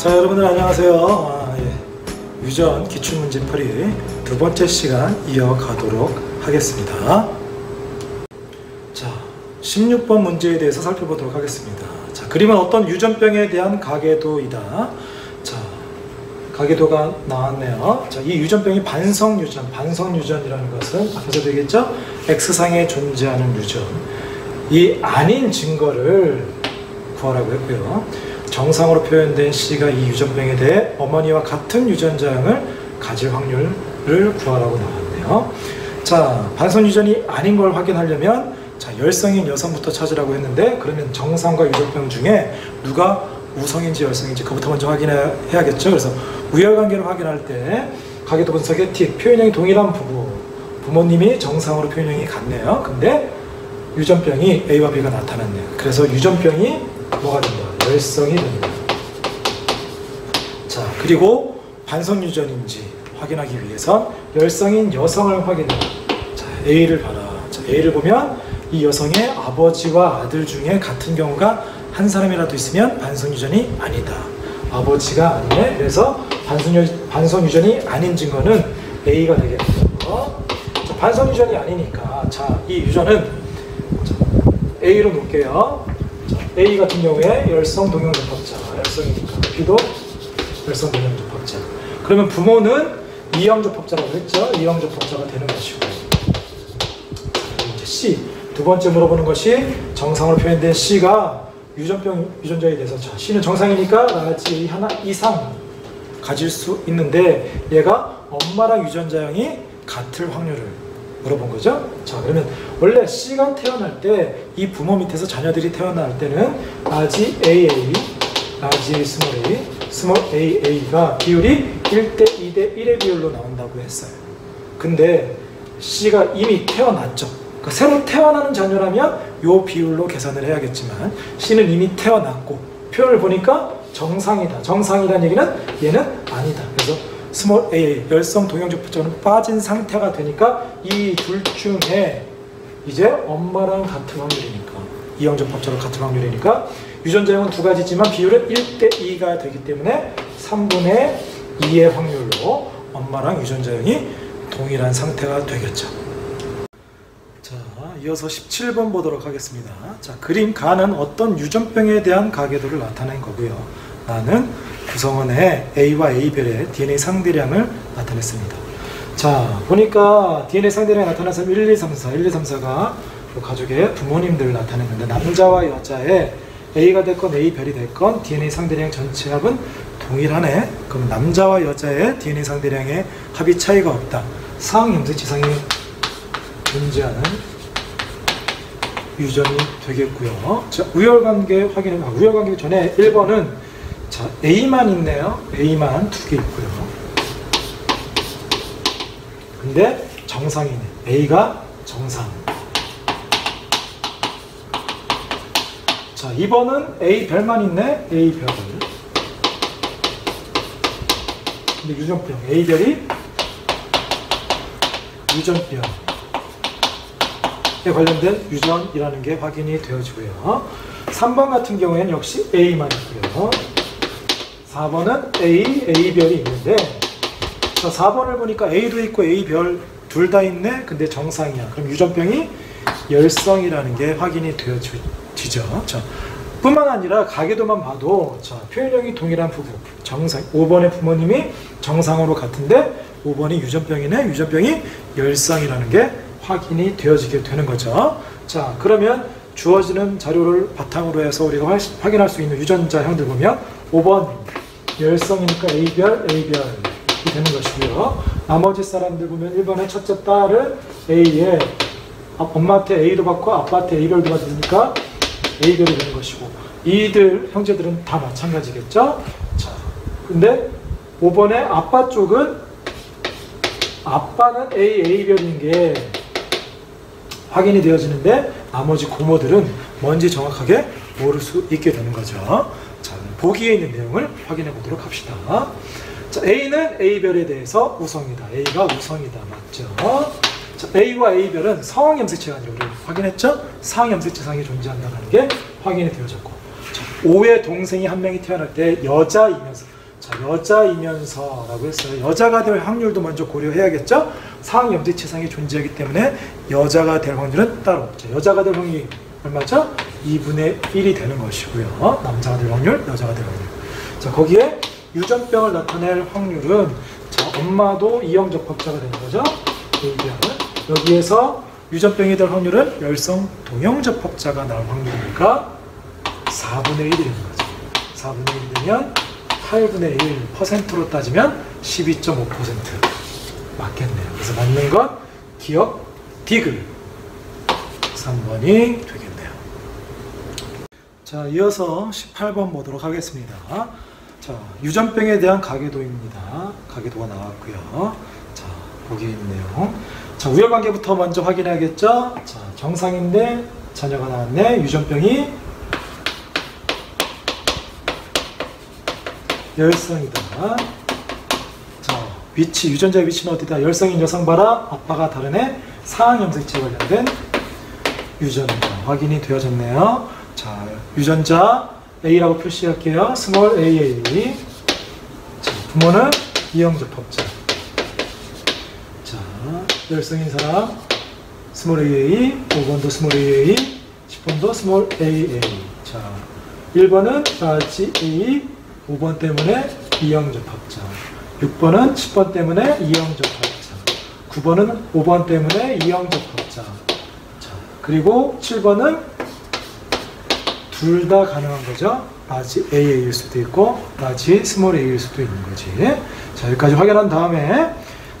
자, 여러분들 안녕하세요. 유전 기출문제풀이 두 번째 시간 이어가도록 하겠습니다. 자, 16번 문제에 대해서 살펴보도록 하겠습니다. 자, 그림은 어떤 유전병에 대한 가계도이다. 자, 가계도가 나왔네요. 자, 이 유전병이 반성유전이라는 것은 앞에서 되겠죠? X상에 존재하는 유전. 이 아닌 증거를 구하라고 했고요. 정상으로 표현된 C가 이 유전병에 대해 어머니와 같은 유전자형을 가질 확률을 구하라고 나왔네요. 자, 반성유전이 아닌 걸 확인하려면 자, 열성인 여성부터 찾으라고 했는데, 그러면 정상과 유전병 중에 누가 우성인지 열성인지 그부터 먼저 확인해야겠죠. 그래서 우열관계를 확인할 때 가계도 분석의 팁, 표현형이 동일한 부모님이 정상으로 표현형이 같네요. 근데 유전병이 A와 B가 나타났네요. 그래서 유전병이 뭐가 된다? 열성이 된다. 자, 그리고 반성유전인지 확인하기 위해선 열성인 여성을 확인해라. 자, A를 봐라. 자, A를 보면 이 여성의 아버지와 아들 중에 같은 경우가 한 사람이라도 있으면 반성유전이 아니다. 아버지가 아니네. 그래서 반성유전이 아닌 증거는 A가 되겠네요. 자, 반성유전이 아니니까 자, 이 유전은 A로 놓을게요. 자, A 같은 경우에 열성 동형접합자, 열성이니까 B도 열성 동형접합자. 그러면 부모는 이형접합자라고 했죠. 이형접합자가 되는 것이고. 이제 C 두 번째 물어보는 것이 정상으로 표현된 C가 유전자에 대해서 자, C는 정상이니까 나같이 하나 이상 가질 수 있는데 얘가 엄마랑 유전자형이 같을 확률을 물어본 거죠. 자, 그러면 원래 C가 태어날 때 이 부모 밑에서 자녀들이 태어날 때는 라지 AA, 라지 스몰 AA가 비율이 1대 2대 1의 비율로 나온다고 했어요. 근데 C가 이미 태어났죠. 그러니까 새로 태어나는 자녀라면 이 비율로 계산을 해야겠지만 C는 이미 태어났고 표현을 보니까 정상이다는 얘기는 얘는 아니다. 그래서 스몰 a 열성 동형접합자는 빠진 상태가 되니까 이 둘 중에 이제 엄마랑 같은 확률이니까 이형접합자로 같은 확률이니까 유전자형은 두 가지지만 비율은 1대 2가 되기 때문에 3분의 2의 확률로 엄마랑 유전자형이 동일한 상태가 되겠죠. 자, 이어서 17번 보도록 하겠습니다. 자, 그림 가는 어떤 유전병에 대한 가계도를 나타낸 거고요. 나는 구성원의 A와 A별의 DNA 상대량을 나타냈습니다. 자, 보니까 DNA 상대량이 나타난 사람 1, 2, 3, 4, 1, 2, 3, 4가 가족의 부모님들을 나타냈는데 남자와 여자의 A가 됐건 A별이 됐건 DNA 상대량 전체 합은 동일하네. 그럼 남자와 여자의 DNA 상대량의 합이 차이가 없다. 상염색지상이 존재하는 유전이 되겠고요. 자, 우열관계 확인해. 우열관계 전에 1번은 자, A만 있네요. A만 두 개 있고요. 근데 정상이네. A가 정상. 자, 2번은 A별만 있네. A별. 근데 유전병. A별이 유전병에 관련된 유전이라는 게 확인이 되어지고요. 3번 같은 경우에는 역시 A만 있고요. 4번은 A별이 있는데 자, 4번을 보니까 A도 있고 A별 둘 다 있네. 근데 정상이야. 그럼 유전병이 열성이라는 게 확인이 되어지죠. 자, 뿐만 아니라 가계도만 봐도 자, 표현형이 동일한 부부 정상 5번의 부모님이 정상으로 같은데 5번이 유전병이네. 유전병이 열성이라는 게 확인이 되어지게 되는 거죠. 자, 그러면 주어지는 자료를 바탕으로 해서 우리가 확인할 수 있는 유전자형들 보면 5번 열성이니까 A별이 되는 것이고요. 나머지 사람들 보면 1번의 첫째 딸은 A에 엄마한테 A로 받고 아빠한테 A별도 받으니까 A별이 되는 것이고 이들 형제들은 다 마찬가지겠죠. 자, 근데 5번의 아빠 쪽은 아빠는 A별인 게 확인이 되어지는데 나머지 고모들은 뭔지 정확하게 모를 수 있게 되는 거죠. 자, 보기에 있는 내용을 확인해 보도록 합시다. 자, A는 A별에 대해서 우성이다. A가 우성이다. 맞죠? 자, A와 A별은 상황염색체가 아니라 우리 확인했죠? 상황염색체상이 존재한다는 게 확인이 되어졌고 자, 5의 동생이 한 명이 태어날 때 여자이면서, 자, 여자이면서라고 했어요. 여자가 될 확률도 먼저 고려해야겠죠? 상염색체상이 존재하기 때문에 여자가 될 확률은 따로 없죠. 여자가 될 확률이 얼마죠? 2분의 1이 되는 것이고요. 남자가 될 확률, 여자가 될 확률. 자, 거기에 유전병을 나타낼 확률은, 자, 엄마도 이형접합자가 되는 거죠. 여기에서 유전병이 될 확률은 열성 동형접합자가 나올 확률이니까 4분의 1이 되는 거죠. 4분의 1이 되면 8분의 1, 퍼센트로 따지면 12.5% 맞겠네요. 그래서 맞는 건 기억 디귿 3번이 되겠네요. 자, 이어서 18번 보도록 하겠습니다. 자, 유전병에 대한 가계도입니다. 가계도가 나왔고요. 자, 거기에 있네요. 자, 우열관계부터 먼저 확인해야겠죠? 자, 정상인데 자녀가 나왔네. 유전병이 열성이다. 자, 위치, 유전자의 위치는 어디다? 열성인 여성 봐라. 아빠가 다른 애. 상염색체 관련된 유전자 확인이 되어졌네요. 자, 유전자 A라고 표시할게요. 스몰 AA. 자, 부모는 이형접합자. 자, 열성인 사람 스몰 AA, 5번도 스몰 AA, 10번도 스몰 AA. 자, 1번은 라지 A, 5번 때문에 이형접합자. 6번은 10번 때문에 이형접합자. 9번은 5번 때문에 이형접합자. 자, 그리고 7번은 둘 다 가능한 거죠. 라지 AA일 수도 있고 라지 스몰 A일 수도 있는 거지. 자, 여기까지 확인한 다음에,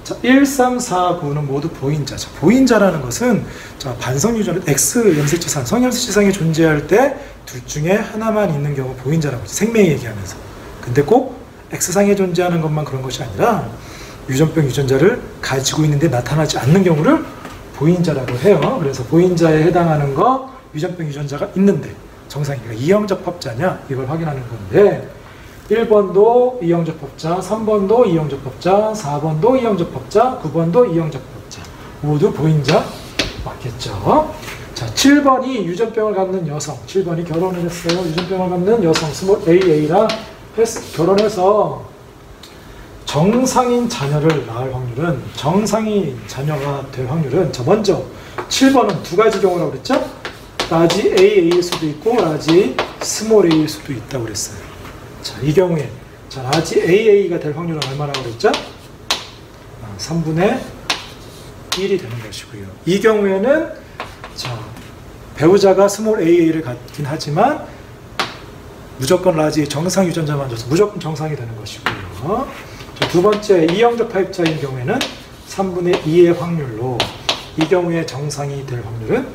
자, 1, 3, 4, 9는 모두 보인자. 자, 보인자라는 것은, 자, 반성유전 X 염색체상, 성염색체상이 존재할 때 둘 중에 하나만 있는 경우 보인자라고 하죠. 생명 얘기하면서. 근데 꼭 X상에 존재하는 것만 그런 것이 아니라 유전병 유전자를 가지고 있는데 나타나지 않는 경우를 보인자라고 해요. 그래서 보인자에 해당하는 거 유전병 유전자가 있는데 정상이니까 이형접합자냐 이걸 확인하는 건데, 1번도 이형접합자, 3번도 이형접합자, 4번도 이형접합자, 9번도 이형접합자. 모두 보인자 맞겠죠? 자, 7번이 유전병을 갖는 여성, 7번이 결혼을 했어요. 유전병을 갖는 여성, 스몰 AA랑 결혼해서 정상인 자녀를 낳을 확률은, 정상인 자녀가 될 확률은, 자, 먼저 7번은 두 가지 경우라고 그랬죠? 라지 AA일 수도 있고 라지 스몰 A일 수도 있다고 그랬어요. 자, 이 경우에, 자, 라지 AA가 될 확률은 얼마라고 그랬죠? 3분의 1이 되는 것이고요. 이 경우에는, 자, 배우자가 스몰 AA를 갖긴 하지만 무조건 라지 정상 유전자만 줘서 무조건 정상이 되는 것이고요. 자, 두 번째 이형접합자인 경우에는 3분의 2의 확률로, 이 경우에 정상이 될 확률은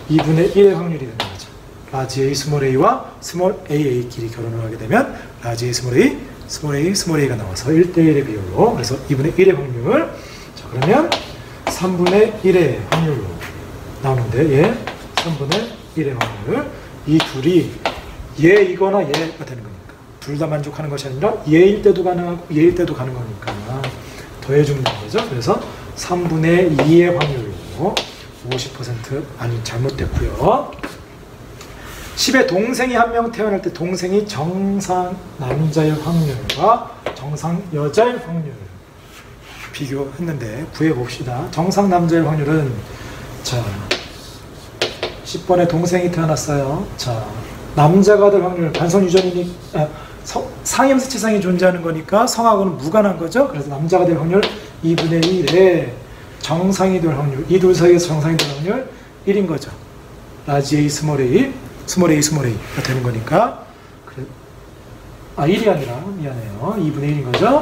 2분의 1의 확률이 되는 거죠. 라지 A, 스몰 A와 스몰 AA끼리 결혼을 하게 되면 라지 A, 스몰 A, 스몰 A, 스몰 A가 나와서 1대1의 비율로, 그래서 2분의 1의 확률. 자, 그러면 3분의 1의 확률로 나오는데, 얘 3분의 1의 확률. 이 둘이 얘이거나 얘가 되는 거니까 둘 다 만족하는 것이 아니라 얘일 때도 가능하고 얘일 때도 가는 거니까 더해주는 거죠. 그래서 3분의 2의 확률로 50%, 아니 잘못됐고요. 10의 동생이 한 명 태어날 때 동생이 정상 남자일 확률과 정상 여자일 확률 비교했는데 구해봅시다. 정상 남자일 확률은, 자, 10번에 동생이 태어났어요. 자, 남자가 될 확률, 반성유전이니 상염색체상이 존재하는 거니까 성하고는 무관한 거죠. 그래서 남자가 될 확률 2분의 1에 정상이 될 확률, 이 둘 사이에서 정상이 될 확률 1인 거죠. 라지 A, 스몰 A, 스몰 A, 스몰 A가 되는 거니까. 1이 아니라, 미안해요. 2분의 1인 거죠.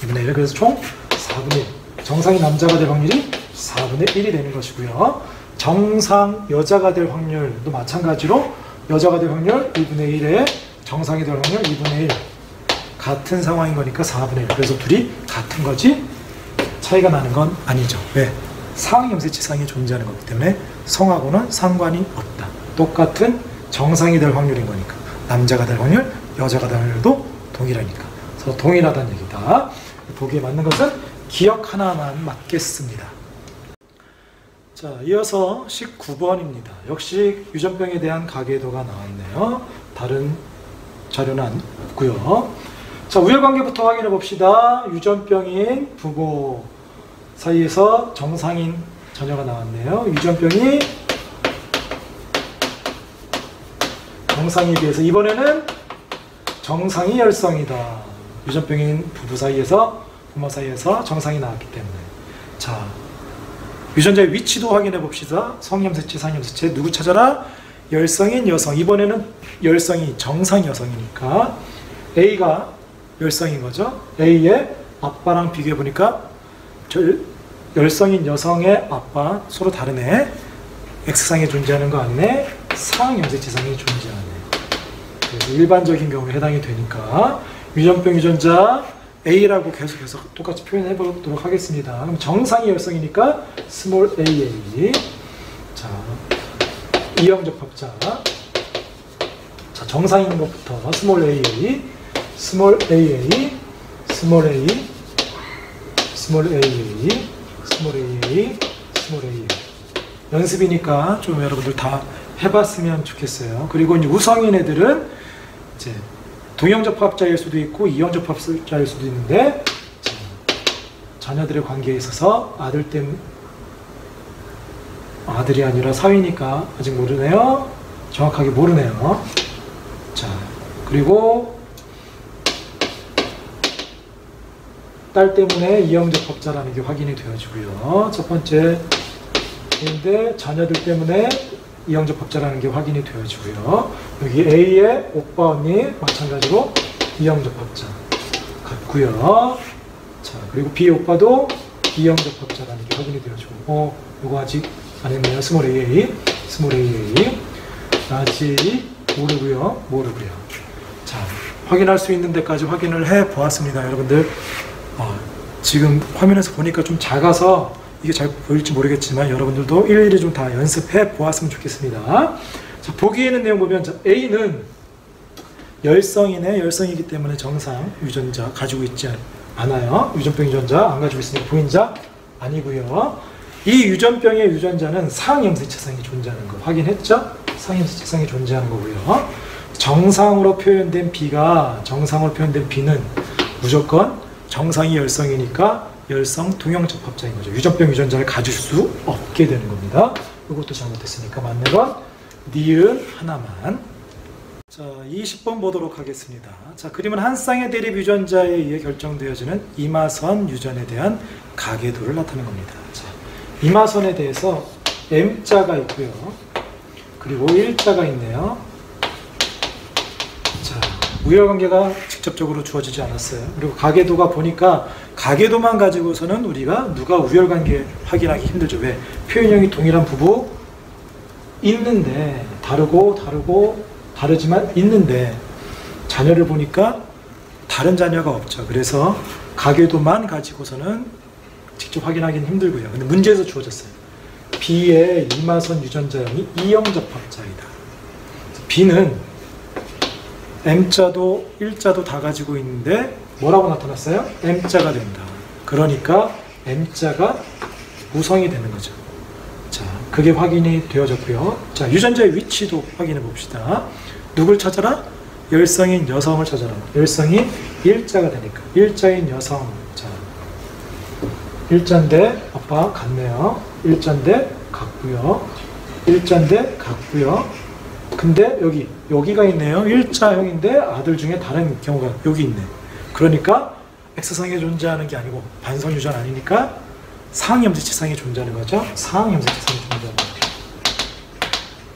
2분의 1, 그래서 총 4분의 1. 정상이 남자가 될 확률이 4분의 1이 되는 것이고요. 정상 여자가 될 확률도 마찬가지로 여자가 될 확률 2분의 1에 정상이 될 확률 2분의 1. 같은 상황인 거니까 4분의 1. 그래서 둘이 같은 거지 차이가 나는 건 아니죠. 왜? 상염색체상이 존재하는 거기 때문에 성하고는 상관이 없다. 똑같은 정상이 될 확률인 거니까. 남자가 될 확률, 여자가 될 확률도 동일하니까. 그래서 동일하다는 얘기다. 보기에 맞는 것은 기억 하나만 맞겠습니다. 자, 이어서 19번입니다. 역시 유전병에 대한 가계도가 나왔네요. 다른 자료는 없고요. 자, 우열관계부터 확인해 봅시다. 유전병인 부모 사이에서 정상인 자녀가 나왔네요. 유전병이 정상에 비해서 이번에는 정상이 열성이다. 유전병인 부부 사이에서 부모 사이에서 정상이 나왔기 때문에. 자, 유전자의 위치도 확인해 봅시다. 성염색체, 상염색체 누구 찾아라? 열성인 여성. 이번에는 열성이 정상 여성이니까 A가 열성인 거죠. A의 아빠랑 비교해 보니까 열성인 여성의 아빠 서로 다르네. X상에 존재하는 거 아니네. 상염색체상에 존재하네. 그래서 일반적인 경우에 해당이 되니까 유전병 유전자 A라고 계속해서 똑같이 표현해 보도록 하겠습니다. 그럼 정상이 열성이니까 스몰 AA. 자, 이형접합자. 자, 정상인 것부터 스몰 AA, 스몰 AA, 스몰 A, 스몰 AA, 스몰 AA, 스몰 AA. 연습이니까 좀 여러분들 다 해봤으면 좋겠어요. 그리고 이제 우성인 애들은 이제 동형접합자일 수도 있고 이형접합자일 수도 있는데, 자, 자녀들의 관계에 있어서 아들이 아니라 사위니까 아직 모르네요. 정확하게 모르네요. 자, 그리고 딸 때문에 이형접합자라는 게 확인이 되어지고요. 첫 번째인데 자녀들 때문에 이형접합자라는 게 확인이 되어지고요. 여기 A의 오빠 언니 마찬가지로 이형접합자 같고요. 자, 그리고 B의 오빠도 이형접합자라는 게 확인이 되어지고, 이거 아직 안 했네요. 스몰 AA, 스몰 AA 아직 모르고요. 자, 확인할 수 있는 데까지 확인을 해 보았습니다. 여러분들 지금 화면에서 보니까 좀 작아서 이게 잘 보일지 모르겠지만 여러분들도 일일이 좀 다 연습해 보았으면 좋겠습니다. 자, 보기에 있는 내용 보면, 자, A는 열성이네. 열성이기 때문에 정상 유전자 가지고 있지 않아요. 유전병 유전자 안 가지고 있으니까 보인자 아니고요. 이 유전병의 유전자는 상염색체상이 존재하는 거 확인했죠? 상염색체상이 존재하는 거고요. 정상으로 표현된 B는 무조건 정상이 열성이니까 열성 동형접합자인 거죠. 유전병 유전자를 가질 수 없게 되는 겁니다. 이것도 잘못했으니까 맞는 건 니은 하나만. 자, 20번 보도록 하겠습니다. 자, 그림은 한 쌍의 대립 유전자에 의해 결정되어지는 이마선 유전에 대한 가계도를 나타내는 겁니다. 자, 이마선에 대해서 M자가 있고요. 그리고 1자가 있네요. 자, 우열관계가 직접적으로 주어지지 않았어요. 그리고 가계도가 보니까 가계도만 가지고서는 우리가 누가 우열관계 확인하기 힘들죠. 왜? 표현형이 동일한 부부 있는데 다르지만 있는데 자녀를 보니까 다른 자녀가 없죠. 그래서 가계도만 가지고서는 직접 확인하기는 힘들고요. 근데 문제에서 주어졌어요. B의 이마선 유전자형이 이형접합자이다. B는 M자도 1자도 다 가지고 있는데 뭐라고 나타났어요? M자가 된다. 그러니까 M자가 우성이 되는 거죠. 자, 그게 확인이 되어졌고요. 자, 유전자의 위치도 확인해 봅시다. 누굴 찾아라? 열성인 여성을 찾아라. 열성이 1자가 되니까 1자인 여성. 자, 1자인데 아빠 같네요. 1자인데 같고요. 1자인데 같고요. 근데 여기가 있네요. 1자형인데 아들 중에 다른 경우가 여기 있네. 그러니까 X상에 존재하는 게 아니고 반선 유전 아니니까 상염색체상에 존재하는 거죠. 상염색체상에 존재하는 거죠.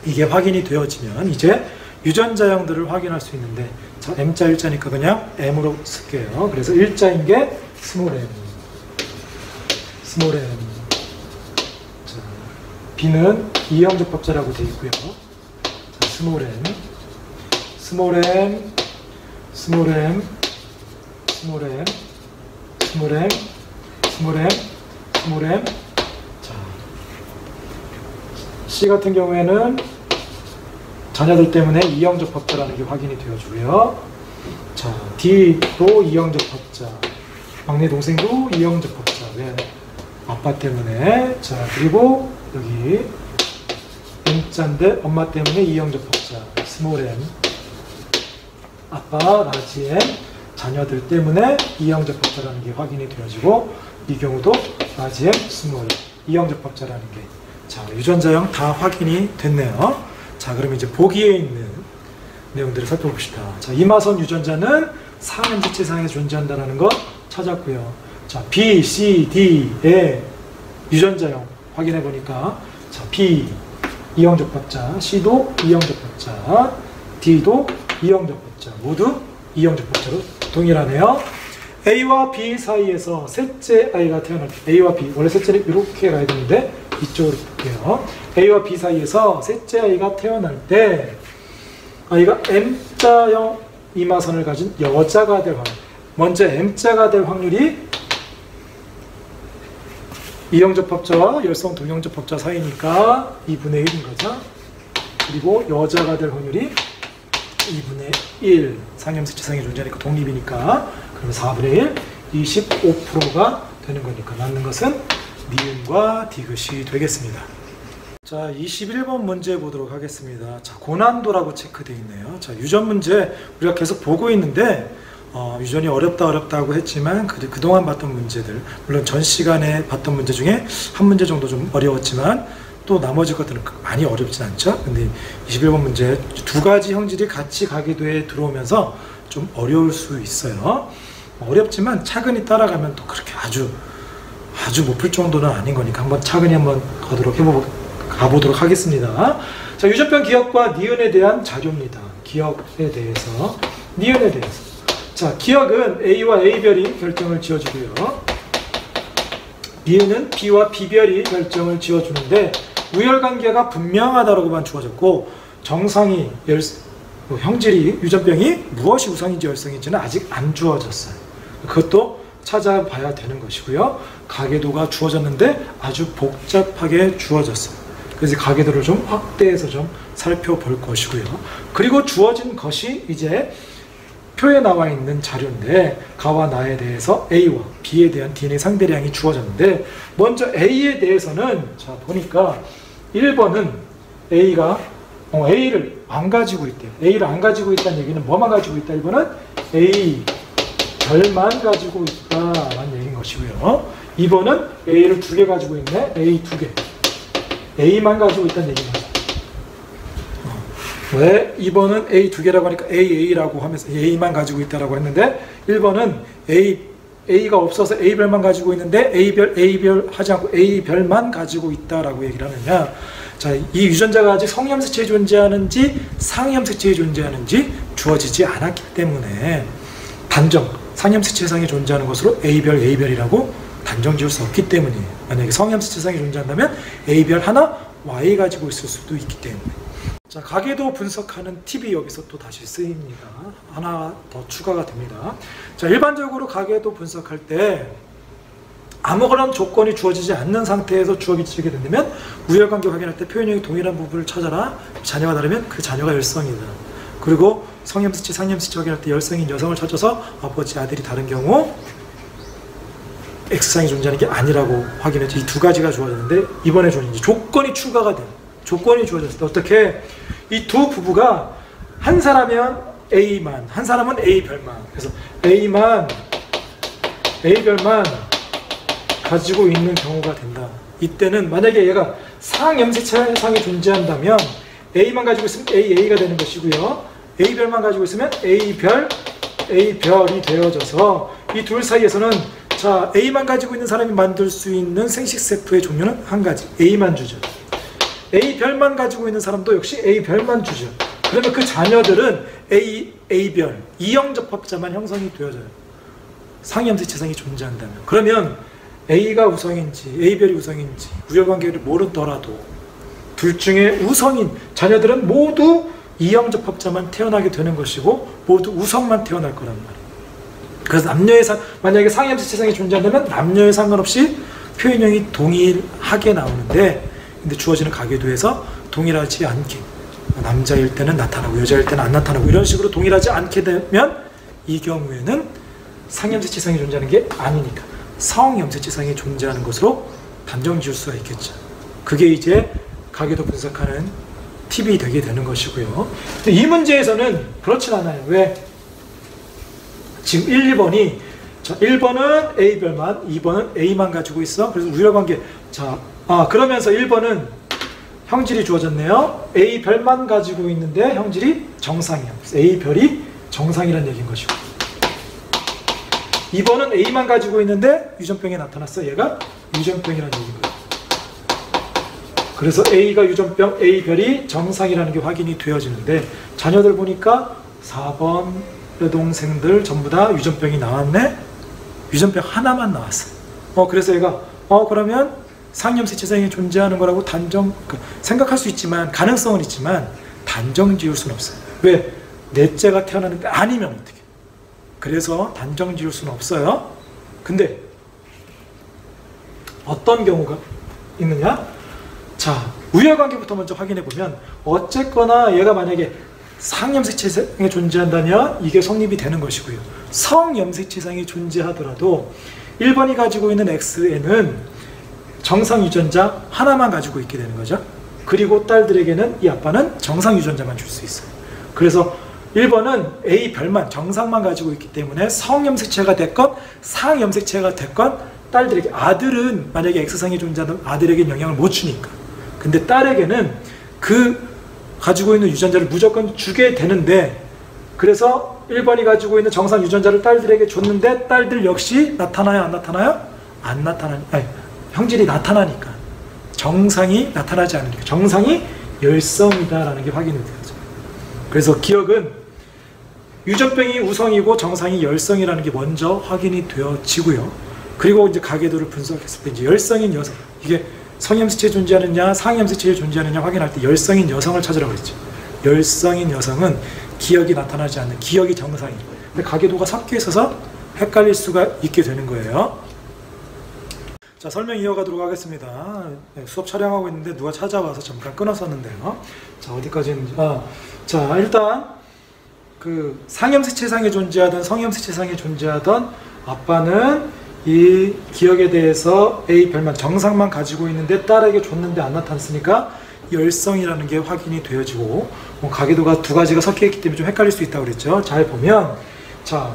이게 확인이 되어지면 이제 유전자형들을 확인할 수 있는데, 자, M자 1자니까 그냥 M으로 쓸게요. 그래서 1자인 게 스몰 M. 자, B는 이형접합자라고 되어 있고요. 자, 스몰 M. 자, C 같은 경우에는 자녀들 때문에 이형접합자라는 게 확인이 되어주고요. 자, D도 이형접합자, 막내 동생도 이형접합자. 왜? 아빠 때문에. 자, 그리고 여기 M자인데 엄마 때문에 이형접합자 스몰 m, 아빠 라지 m, 자녀들 때문에 이형접합자라는 게 확인이 되어지고 이 경우도 라지 m, 스몰 m, 이형접합자라는 게 자, 유전자형 다 확인이 됐네요. 자, 그럼 이제 보기에 있는 내용들을 살펴봅시다. 자, 이마선 유전자는 상염색체상에 존재한다는 거 찾았고요. 자, B, C, D의 유전자형 확인해 보니까 자, B 이형접합자, C도 이형접합자, D도 이형접합자, 모두 이형접합자로 동일하네요. A와 B 사이에서 셋째 아이가 태어날 때 A와 B, 원래 셋째는 이렇게 가야 되는데 이쪽으로 볼게요. A와 B 사이에서 셋째 아이가 태어날 때 아이가 M자형 이마선을 가진 여자가 될 확률, 먼저 M자가 될 확률이 이형접합자와 열성 동형접합자 사이니까 2분의 1인 거죠. 그리고 여자가 될 확률이 2분의 1, 상염색체상이 존재하니까 독립이니까 그러면 4분의 1, 25%가 되는 거니까 맞는 것은 니은과 디귿이 되겠습니다. 자, 21번 문제 보도록 하겠습니다. 자, 고난도라고 체크되어 있네요. 자, 유전 문제 우리가 계속 보고 있는데 유전이 어렵다고 했지만 그동안 봤던 문제들, 물론 전 시간에 봤던 문제 중에 한 문제 정도 좀 어려웠지만 또 나머지 것들은 많이 어렵진 않죠. 근데 21번 문제 두 가지 형질이 같이 가계도에 들어오면서 좀 어려울 수 있어요. 어렵지만 차근히 따라가면 또 그렇게 아주 못 풀 정도는 아닌 거니까 한번 차근히 한번 가보도록 하겠습니다. 자, 유전병 기억과 니은에 대한 자료입니다. 기억에 대해서, 니은에 대해서. 자, 기억은 A와 A별이 결정을 지어주고요. 니은은 B와 B별이 결정을 지어주는데 우열관계가 분명하다라고만 주어졌고 정상이 형질이 유전병이 무엇이 우성인지 열성인지는 아직 안 주어졌어요. 그것도 찾아봐야 되는 것이고요. 가계도가 주어졌는데 아주 복잡하게 주어졌어요. 그래서 가계도를 좀 확대해서 좀 살펴볼 것이고요. 그리고 주어진 것이 이제 표에 나와 있는 자료인데 가와 나에 대해서 A와 B에 대한 DNA 상대량이 주어졌는데 먼저 A에 대해서는 자 보니까 1번은 A가 A를 안 가지고 있대요. A를 안 가지고 있다는 얘기는 뭐만 가지고 있다? 1번은 A 별만 가지고 있다라는 얘기인 것이고요. 2번은 A를 2개 가지고 있네. A 2개. A만 가지고 있다는 얘기입니다. 왜 2번은 A 2개라고 하니까 AA라고 하면서 A만 가지고 있다라고 했는데 1번은 A가 없어서 A별만 가지고 있는데 A별 하지 않고 A별만 가지고 있다라고 얘기를 하느냐. 자, 이 유전자가 아직 성염색체에 존재하는지 상염색체에 존재하는지 주어지지 않았기 때문에 단정, 상염색체상에 존재하는 것으로 A별이라고 단정 지을 수 없기 때문이에요. 만약에 성염색체상에 존재한다면 A별 하나 Y 가지고 있을 수도 있기 때문에. 자, 가계도 분석하는 팁이 여기서 또 다시 쓰입니다. 하나 더 추가가 됩니다. 자, 일반적으로 가계도 분석할 때 아무런 조건이 주어지지 않는 상태에서 주어이 지게 된다면 우열관계 확인할 때 표현형이 동일한 부분을 찾아라. 자녀가 다르면 그 자녀가 열성이다. 그리고 성염색체, 상염색체 확인할 때 열성인 여성을 찾아서 아버지, 아들이 다른 경우 X상이 존재하는 게 아니라고 확인했죠. 이 두 가지가 주어졌는데 이번에 주어진 조건이 추가가 돼요. 조건이 주어졌을 때 어떻게 이 두 부부가 한 사람은 A만, 한 사람은 A별만, 그래서 A별만 가지고 있는 경우가 된다. 이때는 만약에 얘가 상염색체상이 존재한다면 A만 가지고 있으면 AA가 되는 것이고요. A별만 가지고 있으면 A별이 되어져서 이 둘 사이에서는 자, A만 가지고 있는 사람이 만들 수 있는 생식세포의 종류는 한 가지, A만 주죠. A별만 가지고 있는 사람도 역시 A별만 주죠. 그러면 그 자녀들은 A별, 이형접합자만 형성이 되어져요. 상염색체상이 존재한다면. 그러면 A가 우성인지 A별이 우성인지 우열관계를 모르더라도 둘 중에 우성인 자녀들은 모두 이형접합자만 태어나게 되는 것이고 모두 우성만 태어날 거란 말이에요. 그래서 남녀의 만약에 상염색체상이 존재한다면 남녀에 상관없이 표현형이 동일하게 나오는데 근데 주어지는 가계도에서 동일하지 않게 남자일 때는 나타나고 여자일 때는 안 나타나고 이런 식으로 동일하지 않게 되면 이 경우에는 상염색체상이 존재하는 게 아니니까 성염색체상이 존재하는 것으로 단정 지을 수가 있겠죠. 그게 이제 가계도 분석하는 팁이 되게 되는 것이고요. 근데 이 문제에서는 그렇진 않아요. 왜? 지금 1, 2번이 자, 1번은 A별만, 2번은 A만 가지고 있어. 그래서 우열관계. 자, 그러면서 1번은 형질이 주어졌네요. A별만 가지고 있는데 형질이 정상이야. 그래서 A별이 정상이라는 얘기인 것이고. 2번은 A만 가지고 있는데 유전병이 나타났어. 얘가 유전병이라는 얘기인 거예요. 그래서 A가 유전병, A별이 정상이라는 게 확인이 되어지는데 자녀들 보니까 4번 여동생들 전부 다 유전병이 나왔네? 유전병 하나만 나왔어. 그래서 얘가 그러면 상염색체상이 존재하는 거라고 생각할 수 있지만 가능성은 있지만 단정 지을 수는 없어요. 왜? 넷째가 태어나는데 아니면 어떻게? 그래서 단정 지을 수는 없어요. 근데 어떤 경우가 있느냐? 자, 우열관계부터 먼저 확인해 보면 어쨌거나 얘가 만약에 상염색체상이 존재한다면 이게 성립이 되는 것이고요. 성염색체상이 존재하더라도 1번이 가지고 있는 X에는 정상 유전자 하나만 가지고 있게 되는 거죠. 그리고 딸들에게는 이 아빠는 정상 유전자만 줄 수 있어요. 그래서 1번은 A별만 정상만 가지고 있기 때문에 성염색체가 됐건 상염색체가 됐건 딸들에게 아들은 만약에 X상이 존재하면 아들에게 영향을 못 주니까. 근데 딸에게는 그 가지고 있는 유전자를 무조건 주게 되는데 그래서 1번이 가지고 있는 정상 유전자를 딸들에게 줬는데 딸들 역시 나타나요? 안 나타나요? 안 나타나니까. 형질이 나타나니까. 정상이 나타나지 않으니까. 정상이 열성이다라는 게 확인이 되죠. 그래서 기억은 유전병이 우성이고 정상이 열성이라는 게 먼저 확인이 되어지고요. 그리고 이제 가계도를 분석했을 때 이제 열성인 여성, 이게 성염색체에 존재하느냐 상염색체에 존재하느냐 확인할 때 열성인 여성을 찾으라고 했죠. 열성인 여성은 기억이 나타나지 않는 기억이 정상이에요. 근데 가계도가 섞여 있어서 헷갈릴 수가 있게 되는 거예요. 자, 설명 이어가도록 하겠습니다. 수업 촬영하고 있는데 누가 찾아와서 잠깐 끊었었는데요. 자, 어디까지 했는지. 자, 일단 그 상염색체상에 존재하던 성염색체상에 존재하던 아빠는 이 기억에 대해서 A별만 정상만 가지고 있는데 딸에게 줬는데 안 나타났으니까 열성이라는 게 확인이 되어지고 가계도가 두 가지가 섞여 있기 때문에 좀 헷갈릴 수 있다고 그랬죠. 잘 보면 자,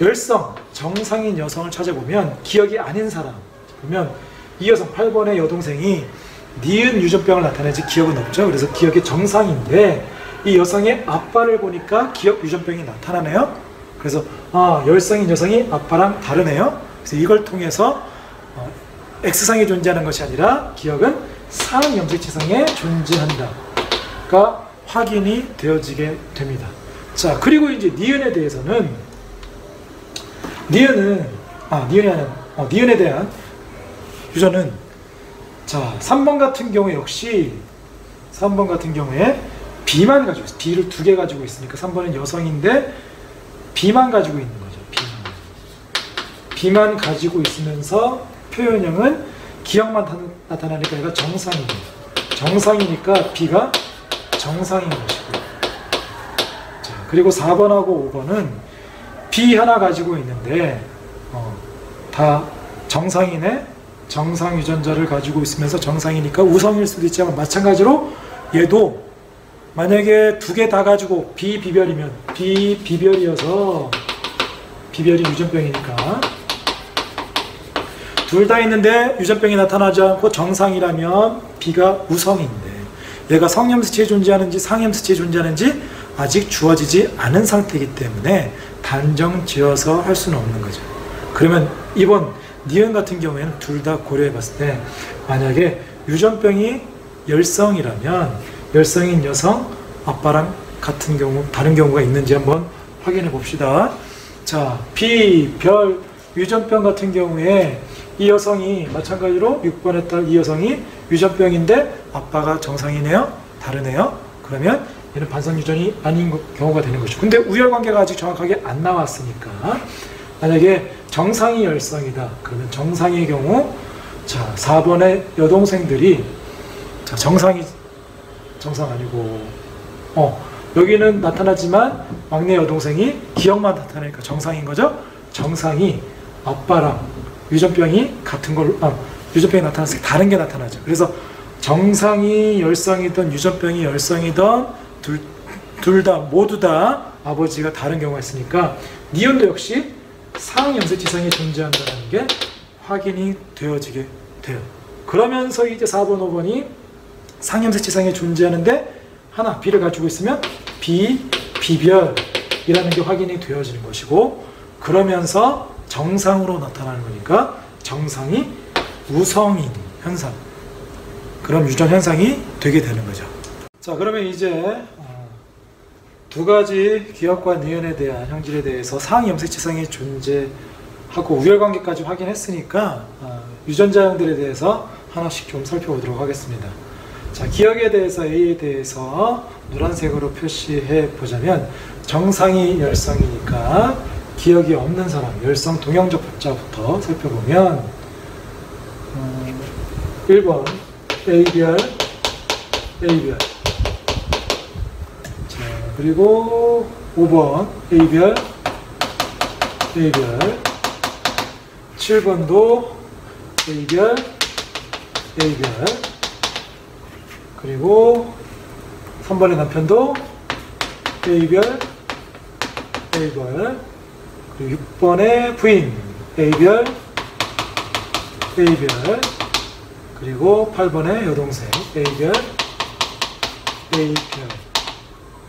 열성, 정상인 여성을 찾아보면 기억이 아닌 사람 보면 이 여성 8번의 여동생이 니은 유전병을 나타내지 기억은 없죠. 그래서 기억이 정상인데 이 여성의 아빠를 보니까 기억 유전병이 나타나네요. 그래서 열성인 여성이 아빠랑 다르네요. 그래서 이걸 통해서 X상에 존재하는 것이 아니라 기억은 상염색체상에 존재한다가 확인이 되어지게 됩니다. 자, 그리고 이제 니은에 대해서는 니은에 대한 유전은 자, 3번 같은 경우에 역시 3번 같은 경우에 B만 가지고 있어요. B를 2개 가지고 있으니까 3번은 여성인데 B만 가지고 있는 거죠. B만 가지고 있으면서 표현형은 기억만 나타나니까 얘가 정상이에요. 정상이니까 B가 정상인 것이고요. 자, 그리고 4번하고 5번은 B 하나 가지고 있는데 다 정상이네. 정상 유전자를 가지고 있으면서 정상이니까 우성일 수도 있지만 마찬가지로 얘도 만약에 2개 다 가지고 B 비별이면 B 비별이어서 비별이 유전병이니까 둘 다 있는데 유전병이 나타나지 않고 정상이라면 B가 우성인데 얘가 성염색체에 존재하는지 상염색체에 존재하는지 아직 주어지지 않은 상태이기 때문에 단정 지어서 할 수는 없는 거죠. 그러면 이번 니은 같은 경우에는 둘 다 고려해 봤을 때 만약에 유전병이 열성이라면 열성인 여성 아빠랑 같은 경우 다른 경우가 있는지 한번 확인해 봅시다. 자, B 별 유전병 같은 경우에 이 여성이 마찬가지로 6번의 딸 이 여성이 유전병인데 아빠가 정상이네요? 다르네요? 그러면 얘는 반성 유전이 아닌 경우가 되는 것이죠. 근데 우열관계가 아직 정확하게 안 나왔으니까 만약에 정상이 열성이다. 그러면 정상의 경우 자 4번의 여동생들이 자 정상 아니고 여기는 나타나지만 막내 여동생이 기억만 나타나니까 정상인 거죠. 정상이 아빠랑 유전병이 같은 걸로 유전병이 나타났을 때 다른 게 나타나죠. 그래서 정상이 열성이든 유전병이 열성이든 둘 다 모두 다 아버지가 다른 경우가 있으니까 니은도 역시 상염색지상이 존재한다는 게 확인이 되어지게 돼요. 그러면서 이제 4번, 5번이 상염색지상이 존재하는데 하나 B를 가지고 있으면 비별이라는 게 확인이 되어지는 것이고, 그러면서 정상으로 나타나는 거니까 정상이 우성인 현상, 그럼 유전 현상이 되게 되는 거죠. 자, 그러면 이제 두 가지 기억과 니은에 대한 형질에 대해서 상염색지상이 존재하고 우열관계까지 확인했으니까 유전자형들에 대해서 하나씩 좀 살펴보도록 하겠습니다. 자, 기억에 대해서 A에 대해서 노란색으로 표시해 보자면, 정상이 열성이니까 기억이 없는 사람, 열성 동형접합자부터 살펴보면 1번 A별, A별. 자, 그리고 5번 A별, A별. 7번도 A별, A별. 그리고 3번의 남편도 A별, A별. 그리고 6번의 부인 A별, A별. 그리고 8번의 여동생 A별,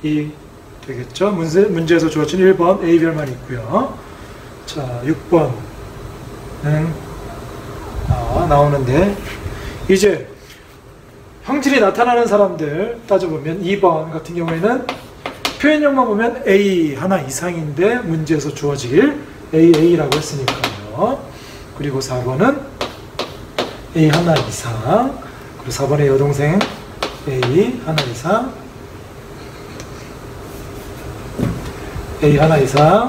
A별이 되겠죠. 문제에서 주어진 1번 A별만 있고요. 자, 6번은 나오는데, 이제 형질이 나타나는 사람들 따져보면 2번 같은 경우에는 표현형만 보면 A 하나 이상인데 문제에서 주어질 AA라고 했으니까요. 그리고 4번은 A 하나 이상, 그리고 4번의 여동생 A 하나 이상, A 하나 이상,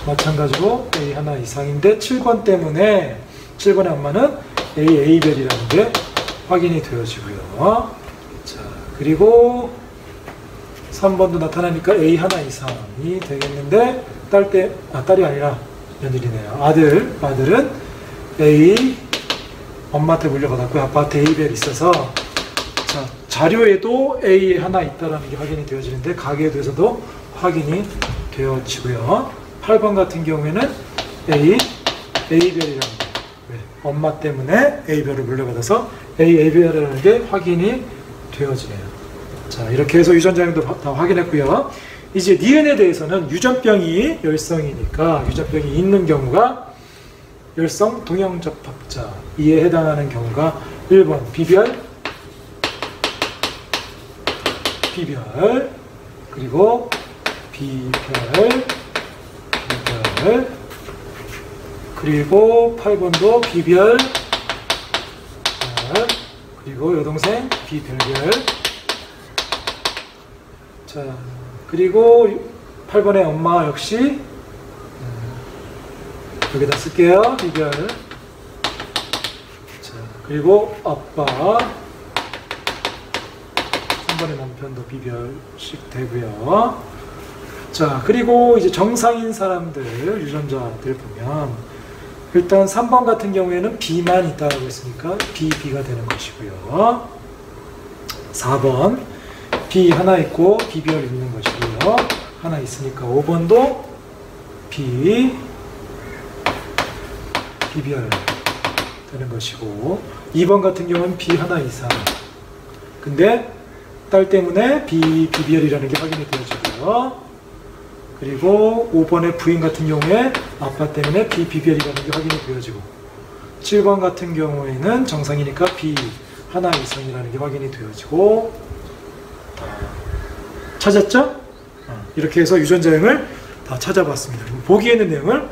마찬가지로 A 하나 이상인데 7번 때문에 7번의 엄마는 A별이라는 게 확인이 되어지고요. 자, 그리고 3번도 나타나니까 A 하나 이상이 되겠는데, 딸이 아니라 며느리네요. 아들은 A 엄마한테 물려받았고요. 아빠한테 A별이 있어서, 자, 자료에도 A 하나 있다라는 게 확인이 되어지는데 가계에 대해서도 확인이 되어지고요. 8번 같은 경우에는 A별이라는 게, 엄마 때문에 A별을 물려받아서 A별이라는 게 확인이 되어지네요. 자, 이렇게 해서 유전자형도 다 확인했고요. 이제 니은에 대해서는 유전병이 열성이니까 유전병이 있는 경우가 열성 동형접합자, 이에 해당하는 경우가 1번 비별, 그리고 비별, 그리고 8번도 비별, 그리고 여동생 비별별. 자, 그리고 8번의 엄마 역시 여기다 쓸게요. 비별. 자, 그리고 아빠 3번의 남편도 비별씩 되고요. 자, 그리고 이제 정상인 사람들, 유전자들 보면 일단 3번 같은 경우에는 B만 있다고 했으니까 B가 되는 것이고요. 4번 B 하나 있고 B별 있는 것이고요. 하나 있으니까 5번도 B별 되는 것이고, 2번 같은 경우는 B 하나 이상. 근데 딸 때문에 B별이라는 게 확인이 되어지고요. 그리고 5번의 부인 같은 경우에 아빠 때문에 비별이라는 게 확인이 되어지고, 7번 같은 경우에는 정상이니까 B 하나 이상이라는 게 확인이 되어지고. 찾았죠? 이렇게 해서 유전자형을 다 찾아봤습니다. 보기에 있는 내용을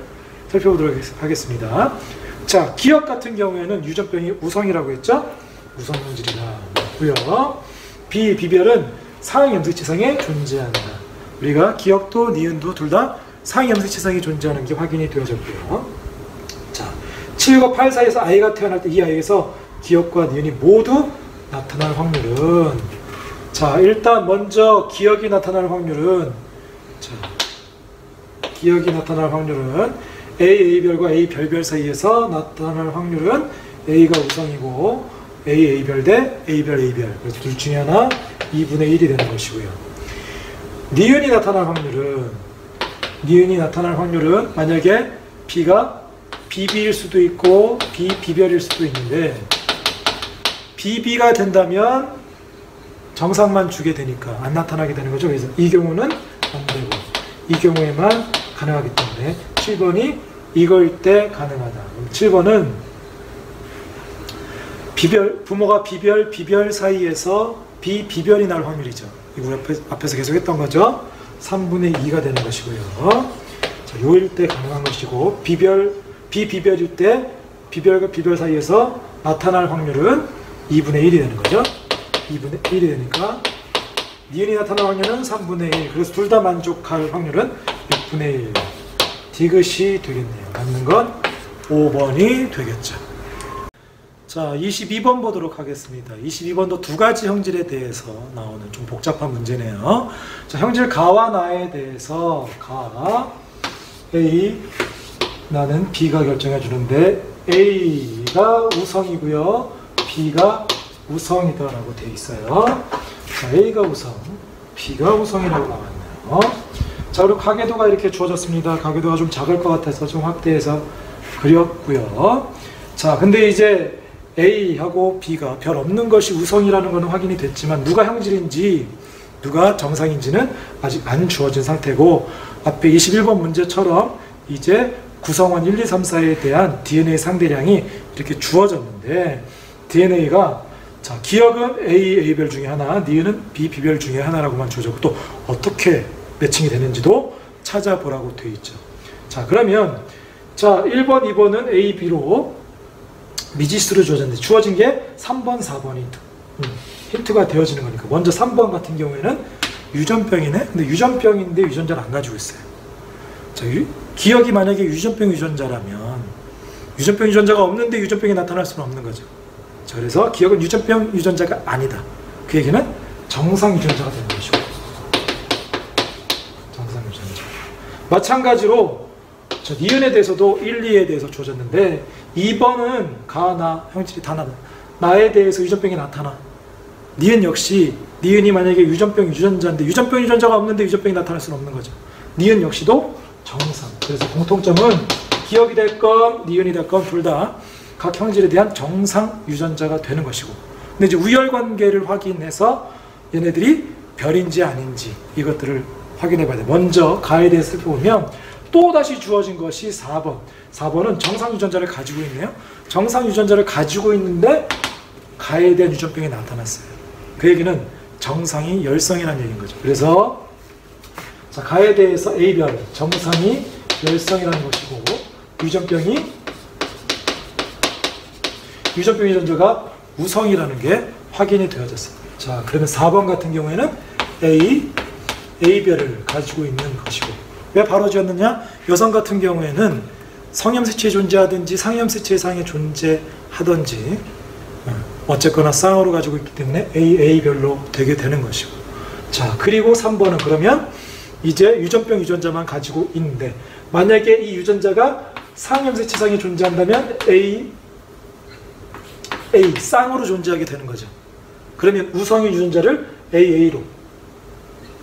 살펴보도록 하겠습니다. 자, 기억 같은 경우에는 유전병이 우성이라고 했죠? 우성 형질이라 맞고요. 비별은 상염색지상에 존재한다. 우리가 기억도 니은도 둘 다 상염색지상에 존재하는 게 확인이 되어졌고요. 자, 7과 8 사이에서 아이가 태어날 때 이 아이에서 기억과 니은이 모두 나타날 확률은, 자, 일단 먼저 기억이 나타날 확률은, 자, 기억이 나타날 확률은 A별과 A별별 사이에서 나타날 확률은 A가 우성이고 A별 대 A별 A별. 그래서 둘 중에 하나 2분의 1이 되는 것이고요. 니은이 나타날 확률은 만약에 B가 BB일 수도 있고 BB별일 수도 있는데 BB가 된다면 정상만 주게 되니까 안 나타나게 되는 거죠. 그래서 이 경우는 안 되고 이 경우에만 가능하기 때문에 7번이 이거일 때 가능하다. 7번은 부모가 비별 사이에서 비별이 날 확률이죠. 이거 앞에서 계속 했던 거죠. 3분의 2가 되는 것이고요. 자, 요일 때 가능한 것이고 비별일 때 비별과 비별 사이에서 나타날 확률은 2분의 1이 되는 거죠. 2분의 1이 되니까 니은이 나타날 확률은 3분의 1. 그래서 둘 다 만족할 확률은 6분의 1. 디귿이 되겠네요. 맞는 건 5번이 되겠죠. 자, 22번 보도록 하겠습니다. 22번도 두 가지 형질에 대해서 나오는 좀 복잡한 문제네요. 자, 형질 가와 나에 대해서 가 A 나는 B가 결정해 주는데 A가 우성이고요. B가 우성이다 라고 되어 있어요. 자, A가 우성, B가 우성이라고 나왔네요. 자, 그리고 가계도가 이렇게 주어졌습니다. 가계도가 좀 작을 것 같아서 좀 확대해서 그렸고요. 자, 근데 이제 A하고 B가 별 없는 것이 우성이라는 것은 확인이 됐지만 누가 형질인지 누가 정상인지는 아직 안 주어진 상태고 앞에 21번 문제처럼 이제 구성원 1, 2, 3, 4에 대한 DNA 상대량이 이렇게 주어졌는데 DNA가 자, 기억은 A, A별 중에 하나, 니은은 B, B별 중에 하나라고만 주어졌고 또 어떻게 매칭이 되는지도 찾아보라고 되어 있죠. 자, 그러면 자 1번, 2번은 A, B로 미지수로 주어졌는데 주어진 게 3번, 4번이 힌트가 되어지는 거니까 먼저 3번 같은 경우에는 유전병이네? 근데 유전병인데 유전자를 안 가지고 있어요. 자, 기억이 만약에 유전병 유전자라면 유전병 유전자가 없는데 유전병이 나타날 수는 없는 거죠. 자, 그래서 기억은 유전병 유전자가 아니다. 그 얘기는 정상 유전자가 되는 것이고 정상 유전자. 마찬가지로 저 니은에 대해서도 1, 2에 대해서 주어졌는데 2번은 가, 나, 형질이 다 나다. 나에 대해서 유전병이 나타나. 니은 역시 니은이 만약에 유전병 유전자인데 유전병 유전자가 없는데 유전병이 나타날 수는 없는 거죠. 니은 역시도 정상. 그래서 공통점은 기억이 됐건 니은이 됐건 둘 다 각 형질에 대한 정상 유전자가 되는 것이고 근데 이제 우열관계를 확인해서 얘네들이 별인지 아닌지 이것들을 확인해 봐야 돼요. 먼저 가에 대해서 살펴보면 또다시 주어진 것이 4번. 4번은 정상 유전자를 가지고 있네요. 정상 유전자를 가지고 있는데 가에 대한 유전병이 나타났어요. 그 얘기는 정상이 열성이라는 얘기인 거죠. 그래서 자, 가에 대해서 A별, 정상이 열성이라는 것이고 유전병 유전자가 우성이라는 게 확인이 되어졌습니다. 자, 그러면 4번 같은 경우에는 A별을 가지고 있는 것이고 왜 바로 지었느냐? 여성 같은 경우에는 성염세체에 존재하든지 상염세체상에 존재하든지 어쨌거나 쌍으로 가지고 있기 때문에 A별로 되게 되는 것이고 자, 그리고 3번은 그러면 이제 유전병 유전자만 가지고 있는데 만약에 이 유전자가 상염세체상에 존재한다면 A 쌍으로 존재하게 되는 거죠. 그러면 우성인 유전자를 AA로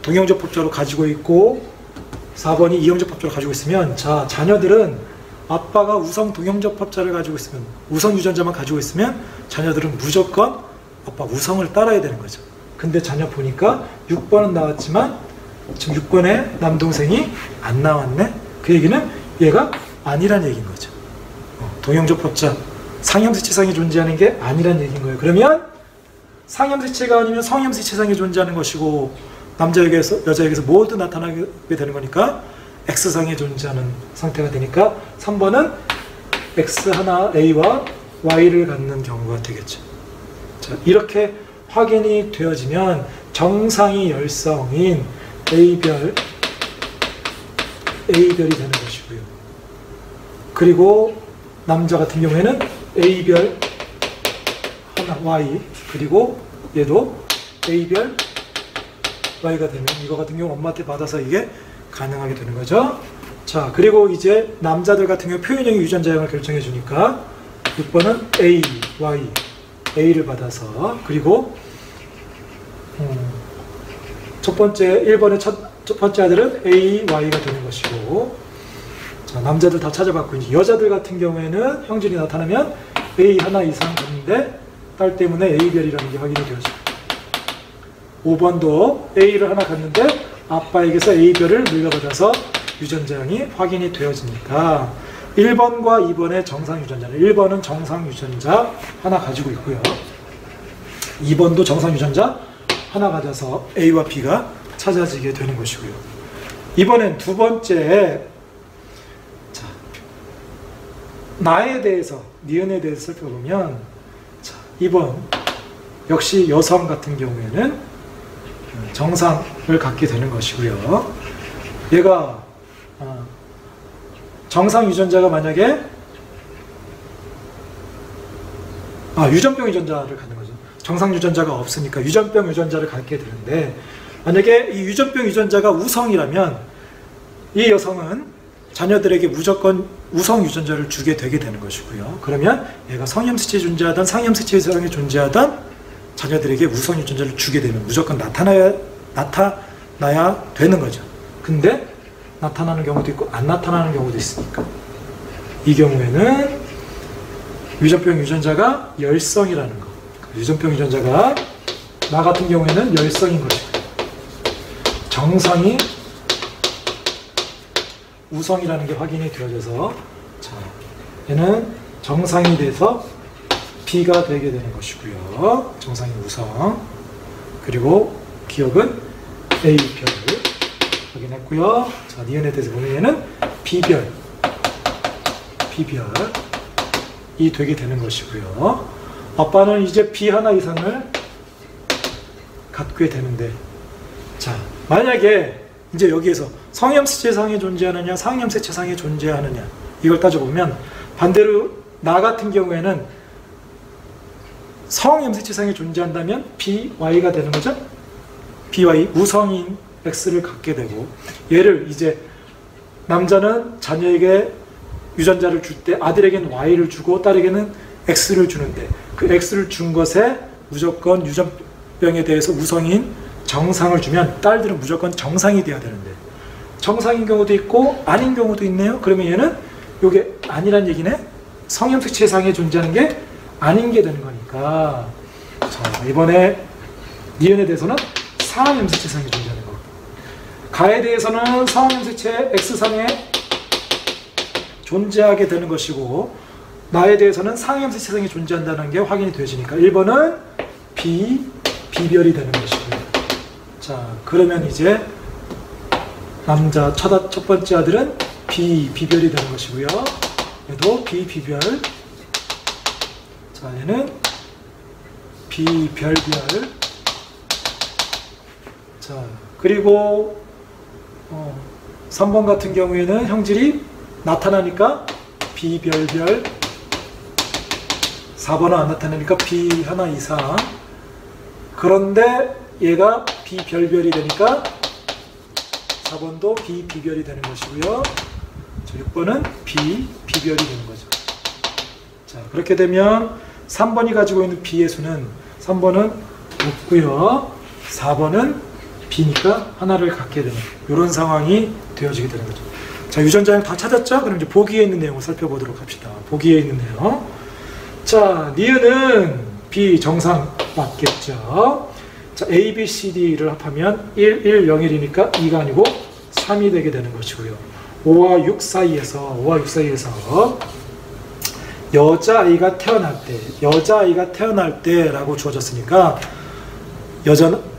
동형접합자로 가지고 있고 4번이 이형접합자로 가지고 있으면 자, 자녀들은 아빠가 우성 동형접합자를 가지고 있으면 우성 유전자만 가지고 있으면 자녀들은 무조건 아빠 우성을 따라야 되는 거죠. 근데 자녀 보니까 6번은 나왔지만 지금 6번에 남동생이 안 나왔네? 그 얘기는 얘가 아니란 얘기인 거죠. 동형접합자 상염세체상에 존재하는 게 아니란 얘기인 거예요. 그러면 상염세체가 아니면 성염세체상에 존재하는 것이고 남자에게서 여자에게서 모두 나타나게 되는 거니까 X상에 존재하는 상태가 되니까 3번은 X 하나 A와 Y를 갖는 경우가 되겠죠. 자, 이렇게 확인이 되어지면 정상이 열성인 A별이 되는 것이고요. 그리고 남자 같은 경우에는 A별 하나 Y 그리고 얘도 A별 Y가 되면 이거 같은 경우 엄마한테 받아서 이게 가능하게 되는 거죠. 자, 그리고 이제 남자들 같은 경우 표현형이 유전자형을 결정해 주니까 6번은 A, Y A를 받아서, 그리고 첫 번째 1번의 첫 번째 아들은 AY가 되는 것이고, 자, 남자들 다 찾아봤고, 이제 여자들 같은 경우에는 형질이 나타나면 A 하나 이상 되는데 딸 때문에 A별이라는 게 확인이 되어집니다. 5번도 A를 하나 갖는데 아빠에게서 A별을 물려받아서 유전자형이 확인이 되어지니까 1번과 2번의 정상 유전자는 1번은 정상 유전자 하나 가지고 있고요. 2번도 정상 유전자 하나 가져서 A와 B가 찾아지게 되는 것이고요. 이번엔 두 번째, 자, 나에 대해서, 니은에 대해서 살펴보면, 자, 2번 역시 여성 같은 경우에는 정상을 갖게 되는 것이고요. 얘가 정상 유전자가 만약에 유전병 유전자를 갖는 거죠. 정상 유전자가 없으니까 유전병 유전자를 갖게 되는데, 만약에 이 유전병 유전자가 우성이라면 이 여성은 자녀들에게 무조건 우성 유전자를 주게 되게 되는 것이고요. 그러면 얘가 성염색체에 존재하던 상염색체에 존재하던 자녀들에게 우성 유전자를 주게 되면 무조건 나타나야 되는 거죠. 근데 나타나는 경우도 있고 안 나타나는 경우도 있으니까, 이 경우에는 유전병 유전자가 열성이라는 거, 유전병 유전자가 나 같은 경우에는 열성인 것이고, 정상이 우성이라는 게 확인이 되어져서, 자, 얘는 정상이 돼서 B가 되게 되는 것이고요. 정상이 우성, 그리고 기억은 A별을 확인했고요. 자, 니은에 대해서 보면 얘는 B별이 되게 되는 것이고요. 아빠는 이제 B 하나 이상을 갖게 되는데, 자, 만약에 이제 여기에서 성염색체상에 존재하느냐 상염색체상에 존재하느냐 이걸 따져보면, 반대로 나 같은 경우에는 성염색체상에 존재한다면 BY가 되는 거죠. BY, 우성인 X를 갖게 되고, 얘를 이제 남자는 자녀에게 유전자를 줄 때 아들에게는 Y를 주고 딸에게는 X를 주는데, 그 X를 준 것에 무조건 유전병에 대해서 우성인 정상을 주면 딸들은 무조건 정상이 돼야 되는데, 정상인 경우도 있고 아닌 경우도 있네요. 그러면 얘는 이게 아니란 얘기네. 성염색체상에 존재하는 게 아닌 게 되는 거니까, 자, 이번에 니은에 대해서는 상염색체상에 존재하는 거, 가에 대해서는 상염색체 X상에 존재하게 되는 것이고, 나에 대해서는 상염색체상에 존재한다는 게 확인이 되어지니까 1번은 B별이 되는 것이고요. 자, 그러면 이제 남자 첫 번째 아들은 B별이 되는 것이고요. 얘도 B별. 자, 얘는 B별. 자, 그리고 3번 같은 경우에는 형질이 나타나니까 B별. 4번은 안 나타나니까 B 하나 이상. 그런데 얘가 B별이 되니까 4번도 B별이 되는 것이고요. 6번은 B별이 되는 거죠. 자, 그렇게 되면 3번이 가지고 있는 B의 수는 3번은 없고요. 4번은 B니까 하나를 갖게 되는 이런 상황이 되어지게 되는 거죠. 자, 유전자형 다 찾았죠? 그럼 이제 보기에 있는 내용을 살펴보도록 합시다. 보기에 있는 내용. 자, 니은은 B 정상 맞겠죠? 자, A, B, C, D를 합하면 1, 1, 0, 1이니까 2가 아니고 3이 되게 되는 것이고요. 5와 6 사이에서 여자아이가 태어날 때라고 주어졌으니까,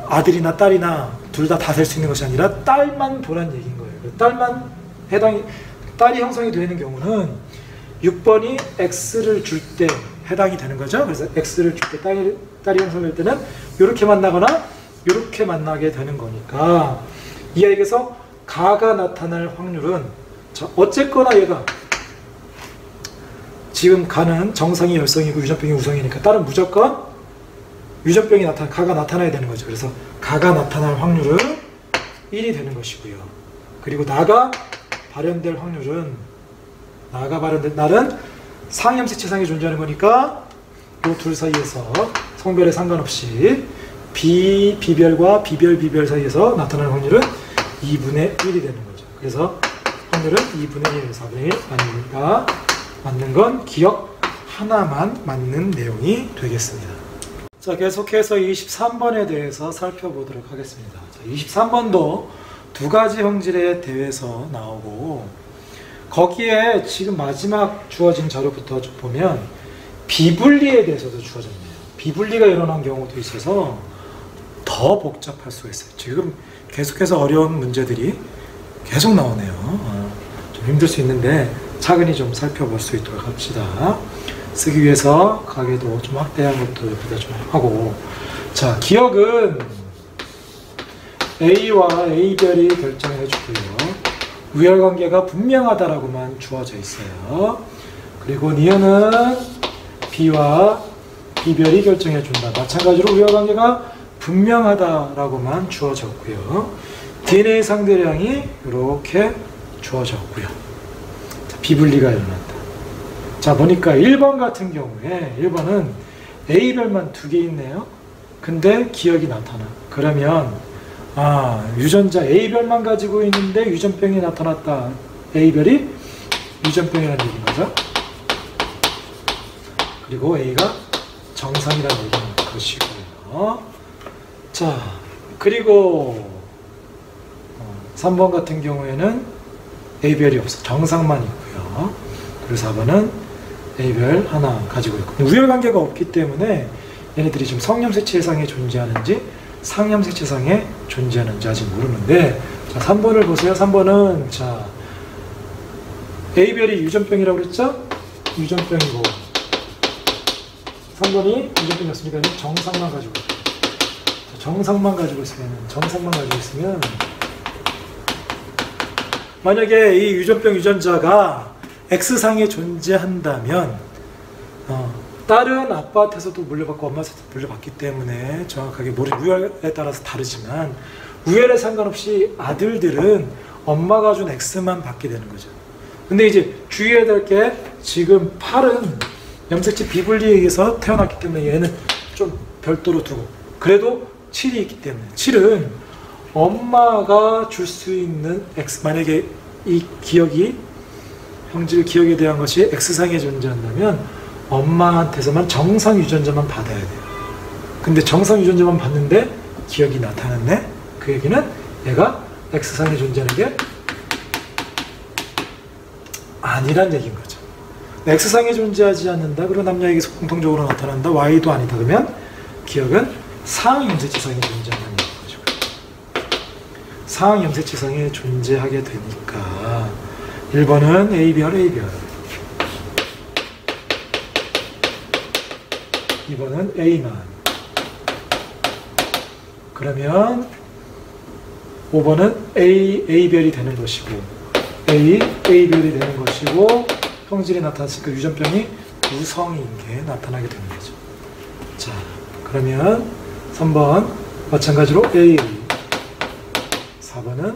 아들이나 딸이나 둘 다 될 수 있는 것이 아니라 딸만 보란 얘기인 거예요. 딸이 형성이 되는 경우는 6번이 X를 줄 때 해당이 되는 거죠. 그래서 X를 줄 때 딸이 형성될 때는 이렇게 만나거나 이렇게 만나게 되는 거니까, 이 아이에게서 가가 나타날 확률은, 자, 어쨌거나 얘가 지금 가는 정상이 열성이고 유전병이 우성이니까 딸은 무조건 가가 나타나야 되는 거죠. 그래서 가가 나타날 확률은 1이 되는 것이고요. 그리고 나가 발현될 확률은, 날은 상염색체상에 존재하는 거니까 이 둘 사이에서 성별에 상관없이 비별과 비별 사이에서 나타나는 확률은 2분의 1이 되는 거죠. 그래서 확률은 2분의 1, 4분의 1 아니니까 맞는 건 기억 하나만 맞는 내용이 되겠습니다. 자, 계속해서 23번에 대해서 살펴보도록 하겠습니다. 자, 23번도 두 가지 형질에 대해서 나오고 거기에 지금 마지막 주어진 자료부터 보면 비분리에 대해서도 주어졌네요. 비분리가 일어난 경우도 있어서 더 복잡할 수가 있어요. 지금 계속해서 어려운 문제들이 계속 나오네요. 좀 힘들 수 있는데 차근히 좀 살펴볼 수 있도록 합시다. 쓰기 위해서 가게도 좀 확대한 것도 옆에다 좀 하고. 자, 기억은 A와 A별이 결정해 주고요. 우열관계가 분명하다라고만 주어져 있어요. 그리고 니은은 B와 B별이 결정해 준다. 마찬가지로 우열관계가 분명하다라고만 주어졌고요. DNA 상대량이 이렇게 주어졌고요. 자, 비분리가 일어난다. 자, 보니까 1번 같은 경우에 1번은 A별만 2개 있네요. 근데 기억이 나타나. 그러면 유전자 A별만 가지고 있는데 유전병이 나타났다. A별이 유전병이라는 얘기인 거죠. 그리고 A가 정상이라는 얘기는 것이고요. 자, 그리고 3번 같은 경우에는 A별이 없어. 정상만 있고요. 그리고 4번은 A별 하나 가지고 있고. 우열관계가 없기 때문에 얘네들이 지금 성염색체상에 존재하는지 상염색체상에 존재하는지 아직 모르는데, 자, 3번을 보세요. 3번은 자, A별이 유전병이라고 그랬죠? 유전병이고 3번이 유전병이었으니까 정상만 가지고 있어요. 정상만 가지고 있으면 만약에 이 유전병 유전자가 X상에 존재한다면 딸은 아빠한테서도 물려받고 엄마한테서도 물려받기 때문에 정확하게 우열에 따라서 다르지만 우열에 상관없이 아들들은 엄마가 준 X만 받게 되는 거죠. 근데 이제 주의해야 될 게 지금 8은 염색체 비분리에 의해서 태어났기 때문에 얘는 좀 별도로 두고, 그래도 7이 있기 때문에 7은 엄마가 줄 수 있는 X, 만약에 이 기억이 형질 기억에 대한 것이 X상에 존재한다면 엄마한테서만 정상 유전자만 받아야 돼요. 근데 정상 유전자만 받는데 기억이 나타났네? 그 얘기는 얘가 X상에 존재하는 게 아니란 얘기인 거죠. X상에 존재하지 않는다. 그리고 남녀에게서 공통적으로 나타난다. Y도 아니다. 그러면 기억은 상염색체상에 존재하는 거죠. 상염색체상에 존재하게 되니까 1번은 A별 2번은 A만. 그러면 5번은 A별이 되는 것이고 A별이 되는 것이고 형질이 나타났으니까 유전병이 우성인 게 나타나게 되는 거죠. 자, 그러면 3번 마찬가지로 A, 4번은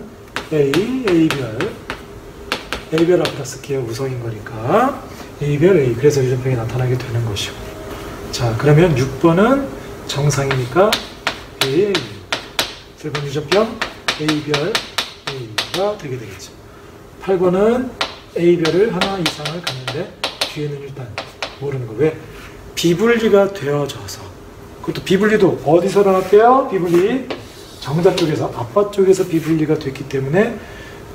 A별 앞에다 쓸게요. 우성인 거니까 A별 A, 그래서 유전병이 나타나게 되는 것이고. 자, 그러면 6번은 정상이니까 A, 7번 유전병 A별 A가 되게 되겠죠. 8번은 A별을 하나 이상을 갖는데 뒤에는 일단 모르는 거. 왜? 비분리가 되어져서. 그것도 비분리도 어디서 일어났대요? 비분리 정자 쪽에서, 아빠 쪽에서 비분리가 됐기 때문에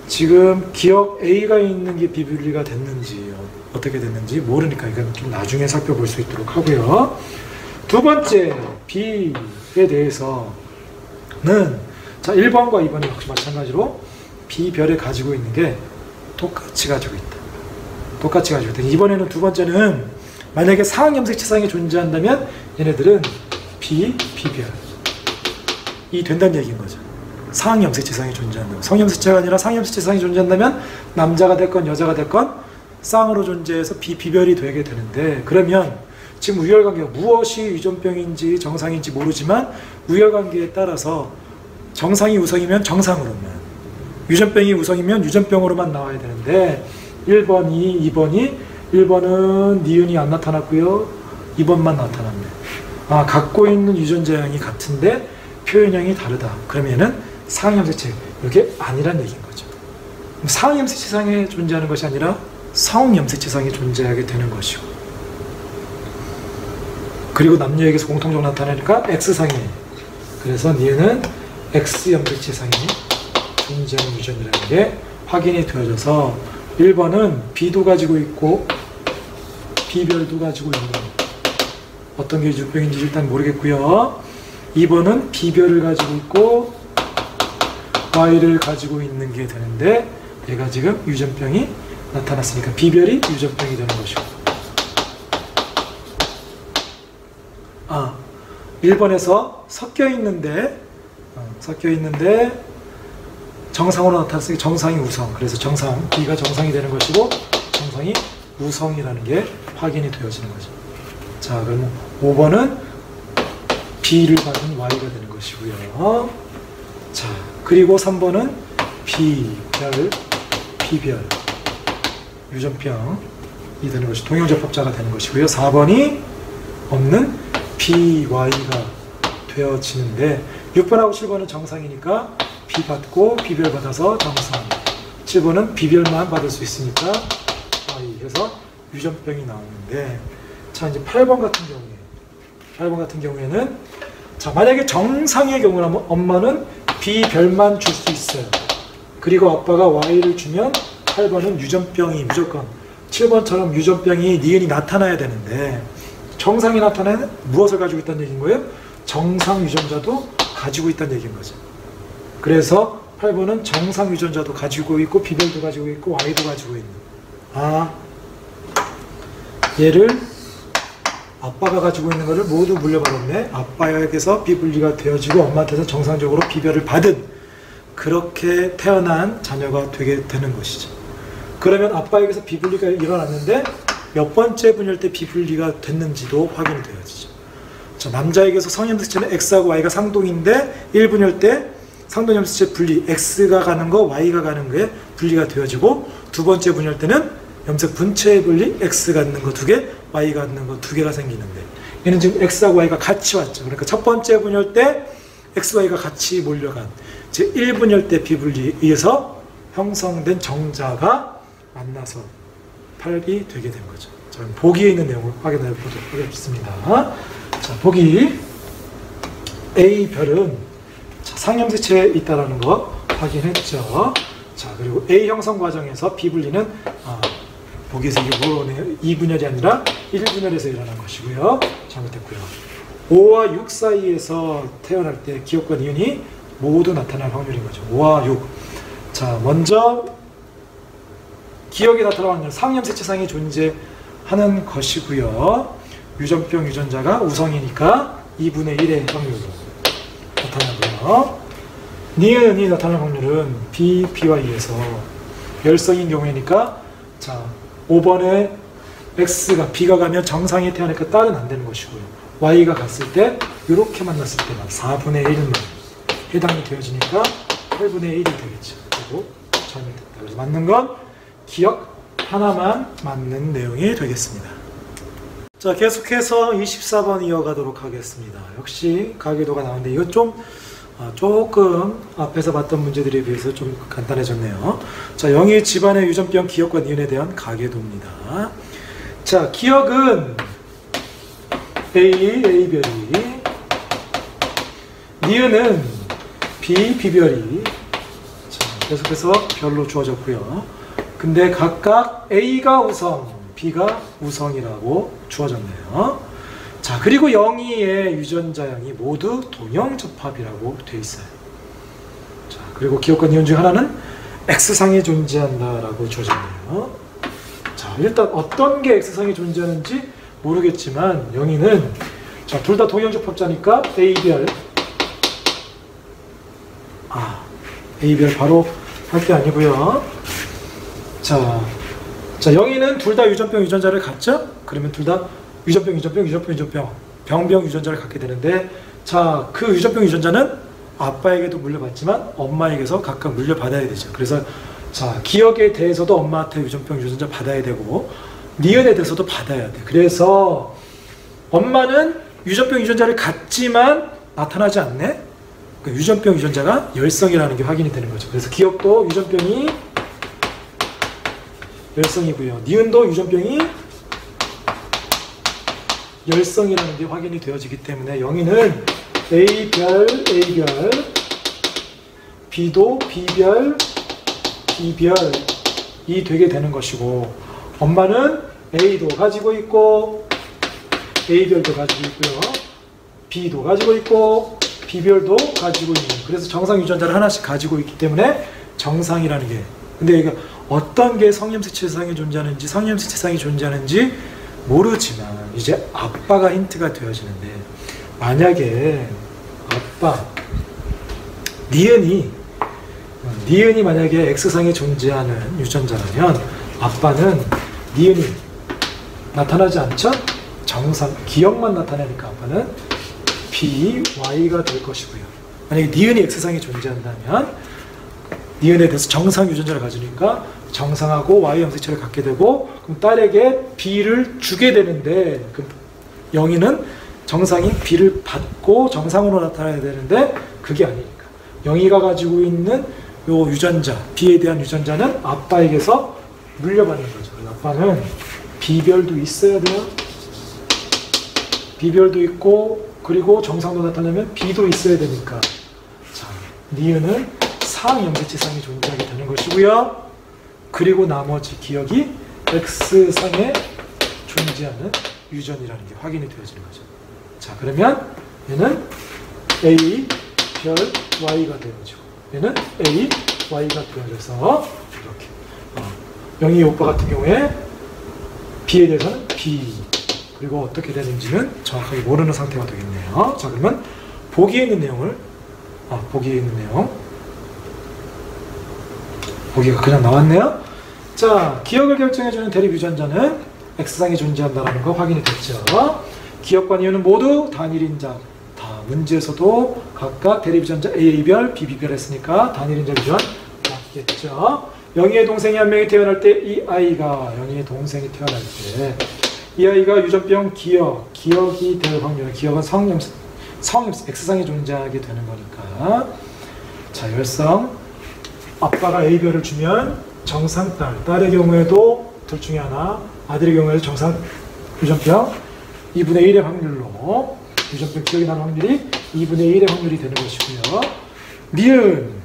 지금 기억 A가 있는 게 비분리가 됐는지 어떻게 됐는지 모르니까 이건 좀 나중에 살펴볼 수 있도록 하고요. 두 번째 B에 대해서는 자, 1번과 2번이 역시 마찬가지로 B별에 가지고 있는 게 똑같이 가지고 있다. 똑같이 가지고 있다. 이번에는 두 번째는 만약에 상염색체상에 존재한다면 얘네들은 B별 이 된다는 얘기인 거죠. 상염색체상에 존재한다면, 성염색체가 아니라 상염색체상에 존재한다면 남자가 됐건 여자가 됐건 쌍으로 존재해서 비별이 되게 되는데, 그러면 지금 우열관계가 무엇이 유전병인지 정상인지 모르지만 우열관계에 따라서 정상이 우성이면 정상으로만, 유전병이 우성이면 유전병으로만 나와야 되는데 1번이 2번이 1번은 니은이 안 나타났고요. 2번만 나타났네. 아, 갖고 있는 유전자형이 같은데 표현형이 다르다. 그러면은 상형염색체, 이게 아니란 얘기인 거죠. 상형염색체상에 존재하는 것이 아니라 성염색체상에 존재하게 되는 것이고, 그리고 남녀에게서 공통적으로 나타나니까 X상에, 그래서 니은은 X염색체상에 존재하는 유전이라는 게 확인이 되어져서 1번은 B도 가지고 있고 B별도 가지고 있는, 어떤 게 유전병인지 일단 모르겠고요. 2번은 B별을 가지고 있고 Y를 가지고 있는 게 되는데, 얘가 지금 유전병이 나타났으니까 B별이 유전병이 되는 것이고, 1번에서 섞여 있는데 정상으로 나타났으니까 정상이 우성, 그래서 정상 B가 정상이 되는 것이고 정상이 우성이라는 게 확인이 되어지는 거죠. 자, 그럼 5번은 B를 가진 Y가 되는 것이고요. 자, 그리고 3번은 B별 유전병이 되는 것이 동형접합자가 되는 것이고요. 4번이 없는 BY가 되어지는데, 6번하고 7번은 정상이니까 B 받고 B별 받아서 정상, 7번은 B별만 받을 수 있으니까 Y, 그래서 유전병이 나오는데, 자, 이제 8번 같은 경우에는 자, 만약에 정상의 경우라면 엄마는 B별만 줄 수 있어요. 그리고 아빠가 Y를 주면 8번은 유전병이 무조건, 7번처럼 유전병이 니은이 나타나야 되는데, 정상이 나타나는 무엇을 가지고 있다는 얘기인 거예요? 정상 유전자도 가지고 있다는 얘기인 거죠. 그래서 8번은 정상 유전자도 가지고 있고 B별도 가지고 있고 Y도 가지고 있는, 얘를 아빠가 가지고 있는 것을 모두 물려받았네. 아빠에게서 비분리가 되어지고 엄마한테서 정상적으로 B별을 받은, 그렇게 태어난 자녀가 되게 되는 것이죠. 그러면 아빠에게서 비분리가 일어났는데 몇 번째 분열 때 비분리가 됐는지도 확인이 되어지죠. 자, 남자에게서 성염색체는 X하고 Y가 상동인데 1분열 때 상동염색체 분리, X가 가는 거, Y가 가는 거에 분리가 되어지고, 두 번째 분열 때는 염색 분체의 분리, X가 있는 거 2개, Y가 있는 거 2개가 생기는데, 얘는 지금 X하고 Y가 같이 왔죠. 그러니까 첫 번째 분열 때 X, Y가 같이 몰려간, 즉 1분열 때 비분리에 의해서 형성된 정자가 만나서 8이 되게 된 거죠. 자, 보기에 있는 내용을 확인해 보도록 하겠습니다. 자, 보기 A별은 상염색체에 있다라는 거 확인했죠. 자, 그리고 A 형성 과정에서 비분리는 보기에서 이게 뭐네요? 2분열이 아니라 1분열에서 일어난 것이고요. 잘못했고요. 5와 6 사이에서 태어날 때 기억과 니은이 모두 나타날 확률인 거죠. 5와 6. 자, 먼저 기억이 나타날 확률, 상염색체상이 존재하는 것이고요. 유전병 유전자가 우성이니까 2분의 1의 확률로 나타나고요. 니은이 나타날 확률은 B, B와 2에서 열성인 경우이니까, 자, 5번에 X가 B가 가면 정상에 태어나니까 딸은 안 되는 것이고요. Y가 갔을 때 이렇게 만났을 때만 4분의 1만 해당이 되어지니까 8분의 1이 되겠죠. 그리고 잘못됐다. 그래서 맞는 건 기억 하나만 맞는 내용이 되겠습니다. 자, 계속해서 24번 이어가도록 하겠습니다. 역시 가계도가 나오는데 이거 좀 조금 앞에서 봤던 문제들에 비해서 좀 간단해졌네요. 자, 영의 집안의 유전병 기억과 니은에 대한 가계도입니다. 자, 기억은 A별이, 니은은 B별이, 자, 계속해서 별로 주어졌고요. 근데 각각 A가 우성, B가 우성이라고 주어졌네요. 자, 그리고 영희의 유전자형이 모두 동형접합이라고 되어 있어요. 자, 그리고 기억과 니은 중 하나는 X상에 존재한다라고 주어졌네요. 자, 일단 어떤 게 X상에 존재하는지 모르겠지만 영희는, 자, 둘 다 동형접합자니까 A별, A별 바로 할 게 아니고요. 자, 영희는 둘 다 유전병 유전자를 갖죠? 그러면 둘 다 유전병, 병병 유전자를 갖게 되는데, 자, 그 유전병 유전자는 아빠에게도 물려받지만 엄마에게서 각각 물려받아야 되죠. 그래서 자, 기억에 대해서도 엄마한테 유전병 유전자 받아야 되고 니은에 대해서도 받아야 돼. 그래서 엄마는 유전병 유전자를 갖지만 나타나지 않네. 그 유전병 유전자가 열성이라는 게 확인이 되는 거죠. 그래서 기억도 유전병이 열성이고요. 니은도 유전병이 열성이라는 게 확인이 되어지기 때문에 영희는 A별, A별, B도 B별, B별이 되게 되는 것이고, 엄마는 A도 가지고 있고 A별도 가지고 있고요. B도 가지고 있고 B별도 가지고 있는, 그래서 정상 유전자를 하나씩 가지고 있기 때문에 정상이라는 게, 근데 이거 어떤 게 성염색체상이 존재하는지 성염색체상이 존재하는지 모르지만 이제 아빠가 힌트가 되어지는데, 만약에 아빠 니은이 만약에 X상에 존재하는 유전자라면 아빠는 니은이 나타나지 않죠? 정상 기억만 나타내니까 아빠는 BY가 될 것이고요. 만약에 니은이 X상에 존재한다면 니은에 대해서 정상 유전자를 가지니까 정상하고 Y 염색체를 갖게 되고, 그럼 딸에게 B를 주게 되는데, 그 영희는 정상인 B를 받고 정상으로 나타나야 되는데 그게 아니니까 영희가 가지고 있는 요 유전자, B에 대한 유전자는 아빠에게서 물려받는 거죠. 아빠는 B별도 있어야 돼요. B별도 있고, 그리고 정상도 나타나면 B도 있어야 되니까, 자, 니은은 상염색체상이 존재하게 되는 것이고요. 그리고 나머지 기억이 X상에 존재하는 유전이라는 게 확인이 되어지는 거죠. 자, 그러면 얘는 A, 별, Y가 되어지고 얘는 A, Y가 되어져서 이렇게 영희 오빠 같은 경우에 B에 대해서는 B, 그리고 어떻게 되는지는 정확하게 모르는 상태가 되겠네요. 자, 그러면 보기에 있는 내용을 보기에 있는 내용, 보기가 그냥 나왔네요. 자, 기억을 결정해주는 대립 유전자는 X상에 존재한다는 거 확인이 됐죠. 기억과 니은은 모두 단일인자, 다 문제에서도 각각 대립 유전자 A별, B별 했으니까 단일인자 유전 맞겠죠. 영희의 동생이 한 명이 태어날 때 이 아이가, 영희의 동생이 태어날 때 이 아이가 유전병 기억이 될 확률은, 기억은 성염색 X상에 존재하게 되는 거니까, 자, 열성, 아빠가 A별을 주면 정상 딸의 경우에도 둘 중에 하나, 아들의 경우에도 정상 유전병 2분의 1의 확률로 유전병 기억이 나는 확률이 2분의 1의 확률이 되는 것이고요. 니은,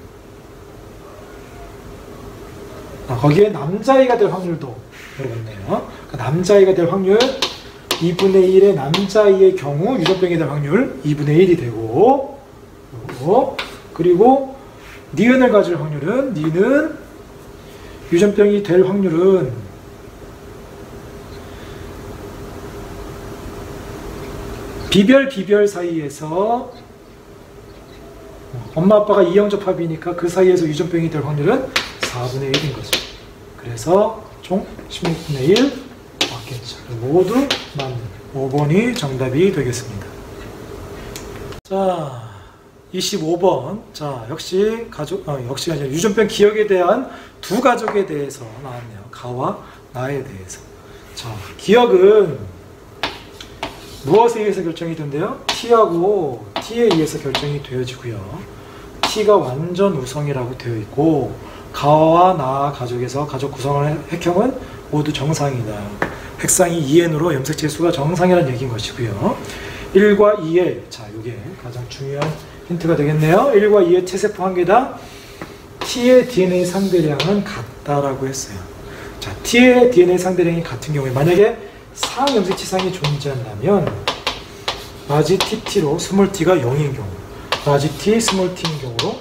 거기에 남자아이가 될 확률도 여러분네요. 그러니까 남자아이가 될 확률 2분의 1의 남자아이의 경우 유전병이 될 확률 2분의 1이 되고, 그리고 니은을 가질 확률은, 니은 유전병이 될 확률은 비별 사이에서 엄마 아빠가 이형접합이니까 그 사이에서 유전병이 될 확률은 4분의 1인 거죠. 그래서 총 16분의 1 맞겠죠. 모두 맞는 5번이 정답이 되겠습니다. 자, 25번. 자, 역시 역시 아니라 유전병 기억에 대한 두 가족에 대해서 나왔네요. 가와 나에 대해서. 자, 기억은 무엇에 의해서 결정이 된대요? T하고 T에 의해서 결정이 되어지고요. T가 완전 우성이라고 되어 있고, 가와 나 가족에서 가족 구성의 핵형은 모두 정상이다. 핵상이 2n으로 염색체 수가 정상이라는 얘기인 것이고요. 1과 2의, 자, 이게 가장 중요한 힌트가 되겠네요. 1과 2의 체세포 한 개당 T의 DNA 상대량은 같다라고 했어요. 자, T의 DNA 상대량이 같은 경우에 만약에 상염색체상이 존재한다면 라지 TT로 스몰 t가 0인 경우, 라지 T 스몰 t인 경우로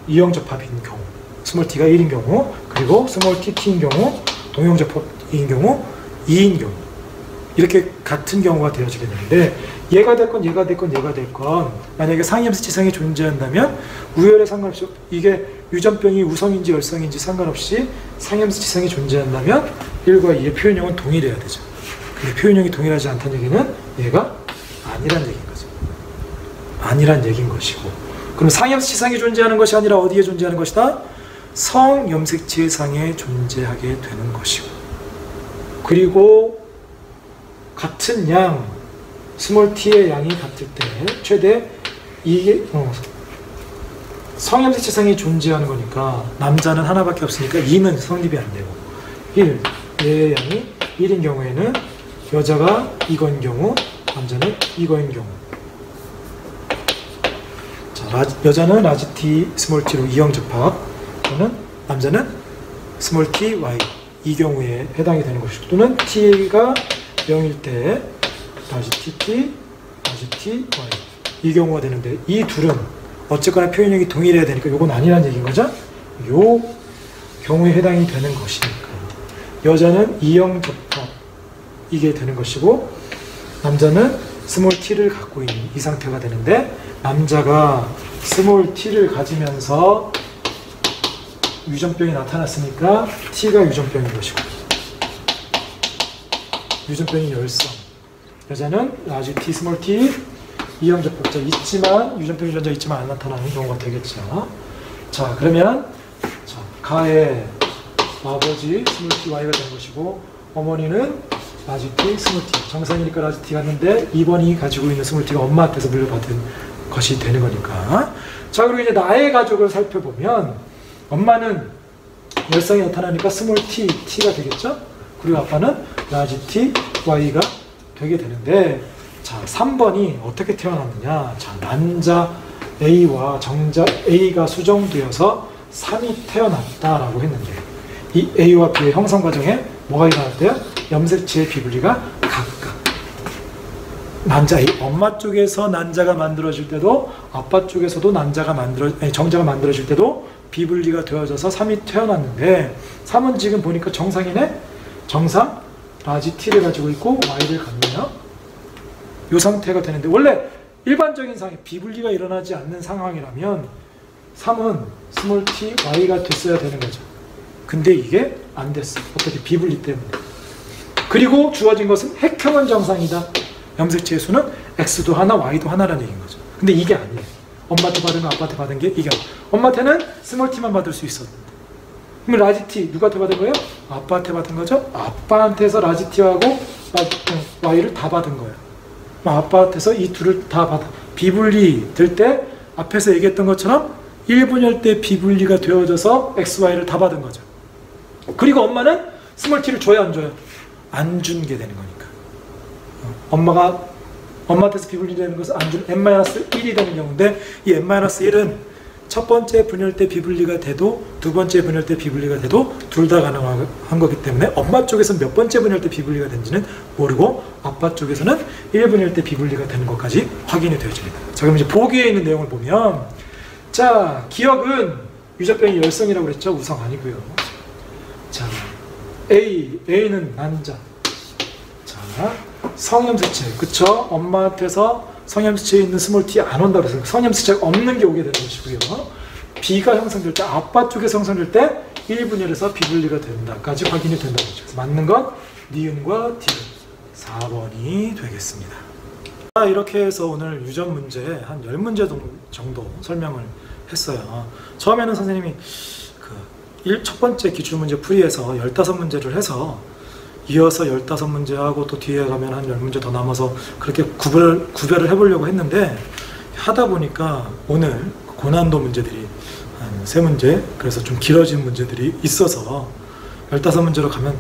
이형접합인 경우, 스몰 t가 1인 경우, 그리고 스몰 tt인 경우 동형접합인 경우 2인 경우, 이렇게 같은 경우가 되어지게 되는데, 얘가 됐건 얘가 됐건 얘가 됐건 만약에 상염색체상이 존재한다면 우열에 상관없이, 이게 유전병이 우성인지 열성인지 상관없이 상염색체상이 존재한다면 1과 2의 표현형은 동일해야 되죠. 근데 표현형이 동일하지 않다는 얘기는 얘가 아니란 얘기인 거죠. 아니란 얘기인 것이고, 그럼 상염색체상이 존재하는 것이 아니라 어디에 존재하는 것이다? 성염색체상에 존재하게 되는 것이고, 그리고 같은 양 스몰 t의 양이 같을 때 최대 이게 성염색체상이 존재하는 거니까 남자는 하나밖에 없으니까 2는 성립이 안 되고 1, 얘의 양이 1인 경우에는 여자가 이거인 경우 남자는 이거인 경우 자, 여자는 라지 t 스몰 t로 이형 접합 또는 남자는 스몰 t y 이 경우에 해당이 되는 것이고 또는 t가 0일 때 라지 tt 라지 t y 이 경우가 되는데 이 둘은 어쨌거나 표현력이 동일해야 되니까 이건 아니라는 얘기인 거죠. 요 경우에 해당이 되는 것이니까 여자는 이형 접합 이게 되는 것이고 남자는 스몰 t를 갖고 있는 이 상태가 되는데 남자가 스몰 t를 가지면서 유전병이 나타났으니까 t가 유전병인 것이고 유전병이 열성 여자는 라지 t 스몰 t 이형 접합자 있지만 유전병 유전자 있지만 안 나타나는 경우가 되겠죠. 자 그러면 자, 가의 아버지 스몰 t y가 되는 것이고 어머니는 라지 t 스몰 t 정상이니까 라지 t 갔는데 2번이 가지고 있는 스몰 t가 엄마한테서 물려받은 것이 되는 거니까. 자 그리고 이제 나의 가족을 살펴보면 엄마는 열성이 나타나니까 스몰 t t가 되겠죠. 그리고 아빠는 라지 t y가 되게 되는데 자 3번이 어떻게 태어났느냐. 자 난자 A와 정자 A가 수정되어서 3이 태어났다라고 했는데 이 A와 B의 형성 과정에 뭐가 일어났대요? 염색체의 비분리가 각각 난자 A 엄마 쪽에서 난자가 만들어질 때도 아빠 쪽에서도 정자가 만들어질 때도 비분리가 되어져서 3이 태어났는데 3은 지금 보니까 정상이네. 정상 라지 T를 가지고 있고 Y를 갖네요. 이 상태가 되는데 원래 일반적인 상황에 비분리가 일어나지 않는 상황이라면 3은 스몰 t, y가 됐어야 되는 거죠. 근데 이게 안 됐어. 어떻게? 비분리 때문에. 그리고 주어진 것은 핵형은 정상이다. 염색체의 수는 x도 하나, y도 하나라는 얘기인 거죠. 근데 이게 아니에요. 엄마한테 받은 거, 아빠한테 받은 게 이게 아니에요. 엄마한테는 스몰 t만 받을 수 있었는데. 그럼 라지 t 누구한테 받은 거예요? 아빠한테 받은 거죠. 아빠한테서 라지 t하고 y를 다 받은 거예요. 아빠한테서 이 둘을 다 받아 비분리 될 때 앞에서 얘기했던 것처럼 1분열 때 비분리가 되어져서 XY를 다 받은 거죠. 그리고 엄마는 스몰 t를 줘야 안 줘요? 안 준 게 되는 거니까. 엄마한테서 비분리되는 것은 안 준 n-1이 되는 경우인데 이 n-1은 첫 번째 분열 때 비분리가 돼도 두 번째 분열 때 비분리가 돼도 둘 다 가능한 거기 때문에 엄마 쪽에서 몇 번째 분열 때 비분리가 된지는 모르고 아빠 쪽에서는 1분열 때 비분리가 되는 것까지 확인이 되어집니다. 자 그럼 이제 보기에 있는 내용을 보면 자 기억은 유전병이 열성이라고 그랬죠. 우성 아니고요. 자 A는 난자. 자 성염색체 그쵸. 엄마한테서 성염색체에 있는 스몰 t 안 온다고 해서 성염색체가 없는 게 오게 되는 것이고요. B가 형성될 때 아빠 쪽에서 형성될 때 1분열에서 비분리가 된다까지 확인이 된다고 했죠. 그래서 맞는 건 니은과 D은 4번이 되겠습니다. 자, 이렇게 해서 오늘 유전 문제 한 10문제 정도 설명을 했어요. 처음에는 선생님이 첫 번째 기출문제 풀이에서 15문제를 해서 이어서 15문제 하고 또 뒤에 가면 한 10문제 더 남아서 그렇게 구별을 해보려고 했는데 하다 보니까 오늘 고난도 문제들이 한 3문제 그래서 좀 길어진 문제들이 있어서 15문제로 가면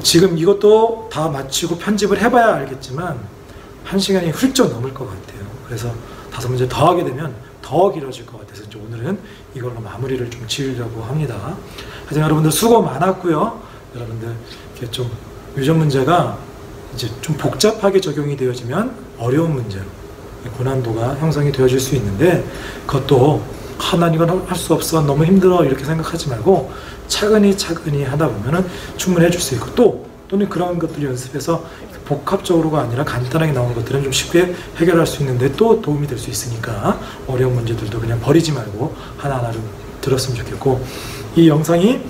지금 이것도 다 마치고 편집을 해봐야 알겠지만 1시간이 훌쩍 넘을 것 같아요. 그래서 5문제 더 하게 되면 더 길어질 것 같아서 이제 오늘은 이걸로 마무리를 좀 지으려고 합니다. 하여튼 여러분들 수고 많았고요. 여러분들 이렇게 좀 유전 문제가 이제 좀 복잡하게 적용이 되어지면 어려운 문제로 고난도가 형성이 되어질 수 있는데 그것도 난 이건 할 수 없어 너무 힘들어 이렇게 생각하지 말고 차근히 하다 보면은 충분히 해줄 수 있고 또는 그런 것들 연습해서 복합적으로가 아니라 간단하게 나오는 것들은 좀 쉽게 해결할 수 있는데 또 도움이 될 수 있으니까 어려운 문제들도 그냥 버리지 말고 하나하나 좀 들었으면 좋겠고 이 영상이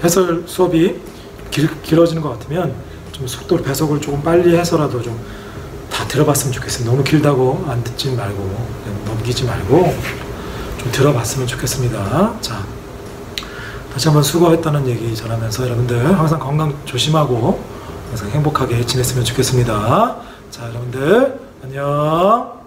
해설 수업이 길어지는 것 같으면 좀 속도를 배속을 조금 빨리 해서라도 좀 다 들어봤으면 좋겠습니다. 너무 길다고 안 듣지 말고 넘기지 말고 좀 들어봤으면 좋겠습니다. 자, 다시 한번 수고했다는 얘기 전하면서 여러분들 항상 건강 조심하고 항상 행복하게 지냈으면 좋겠습니다. 자, 여러분들 안녕.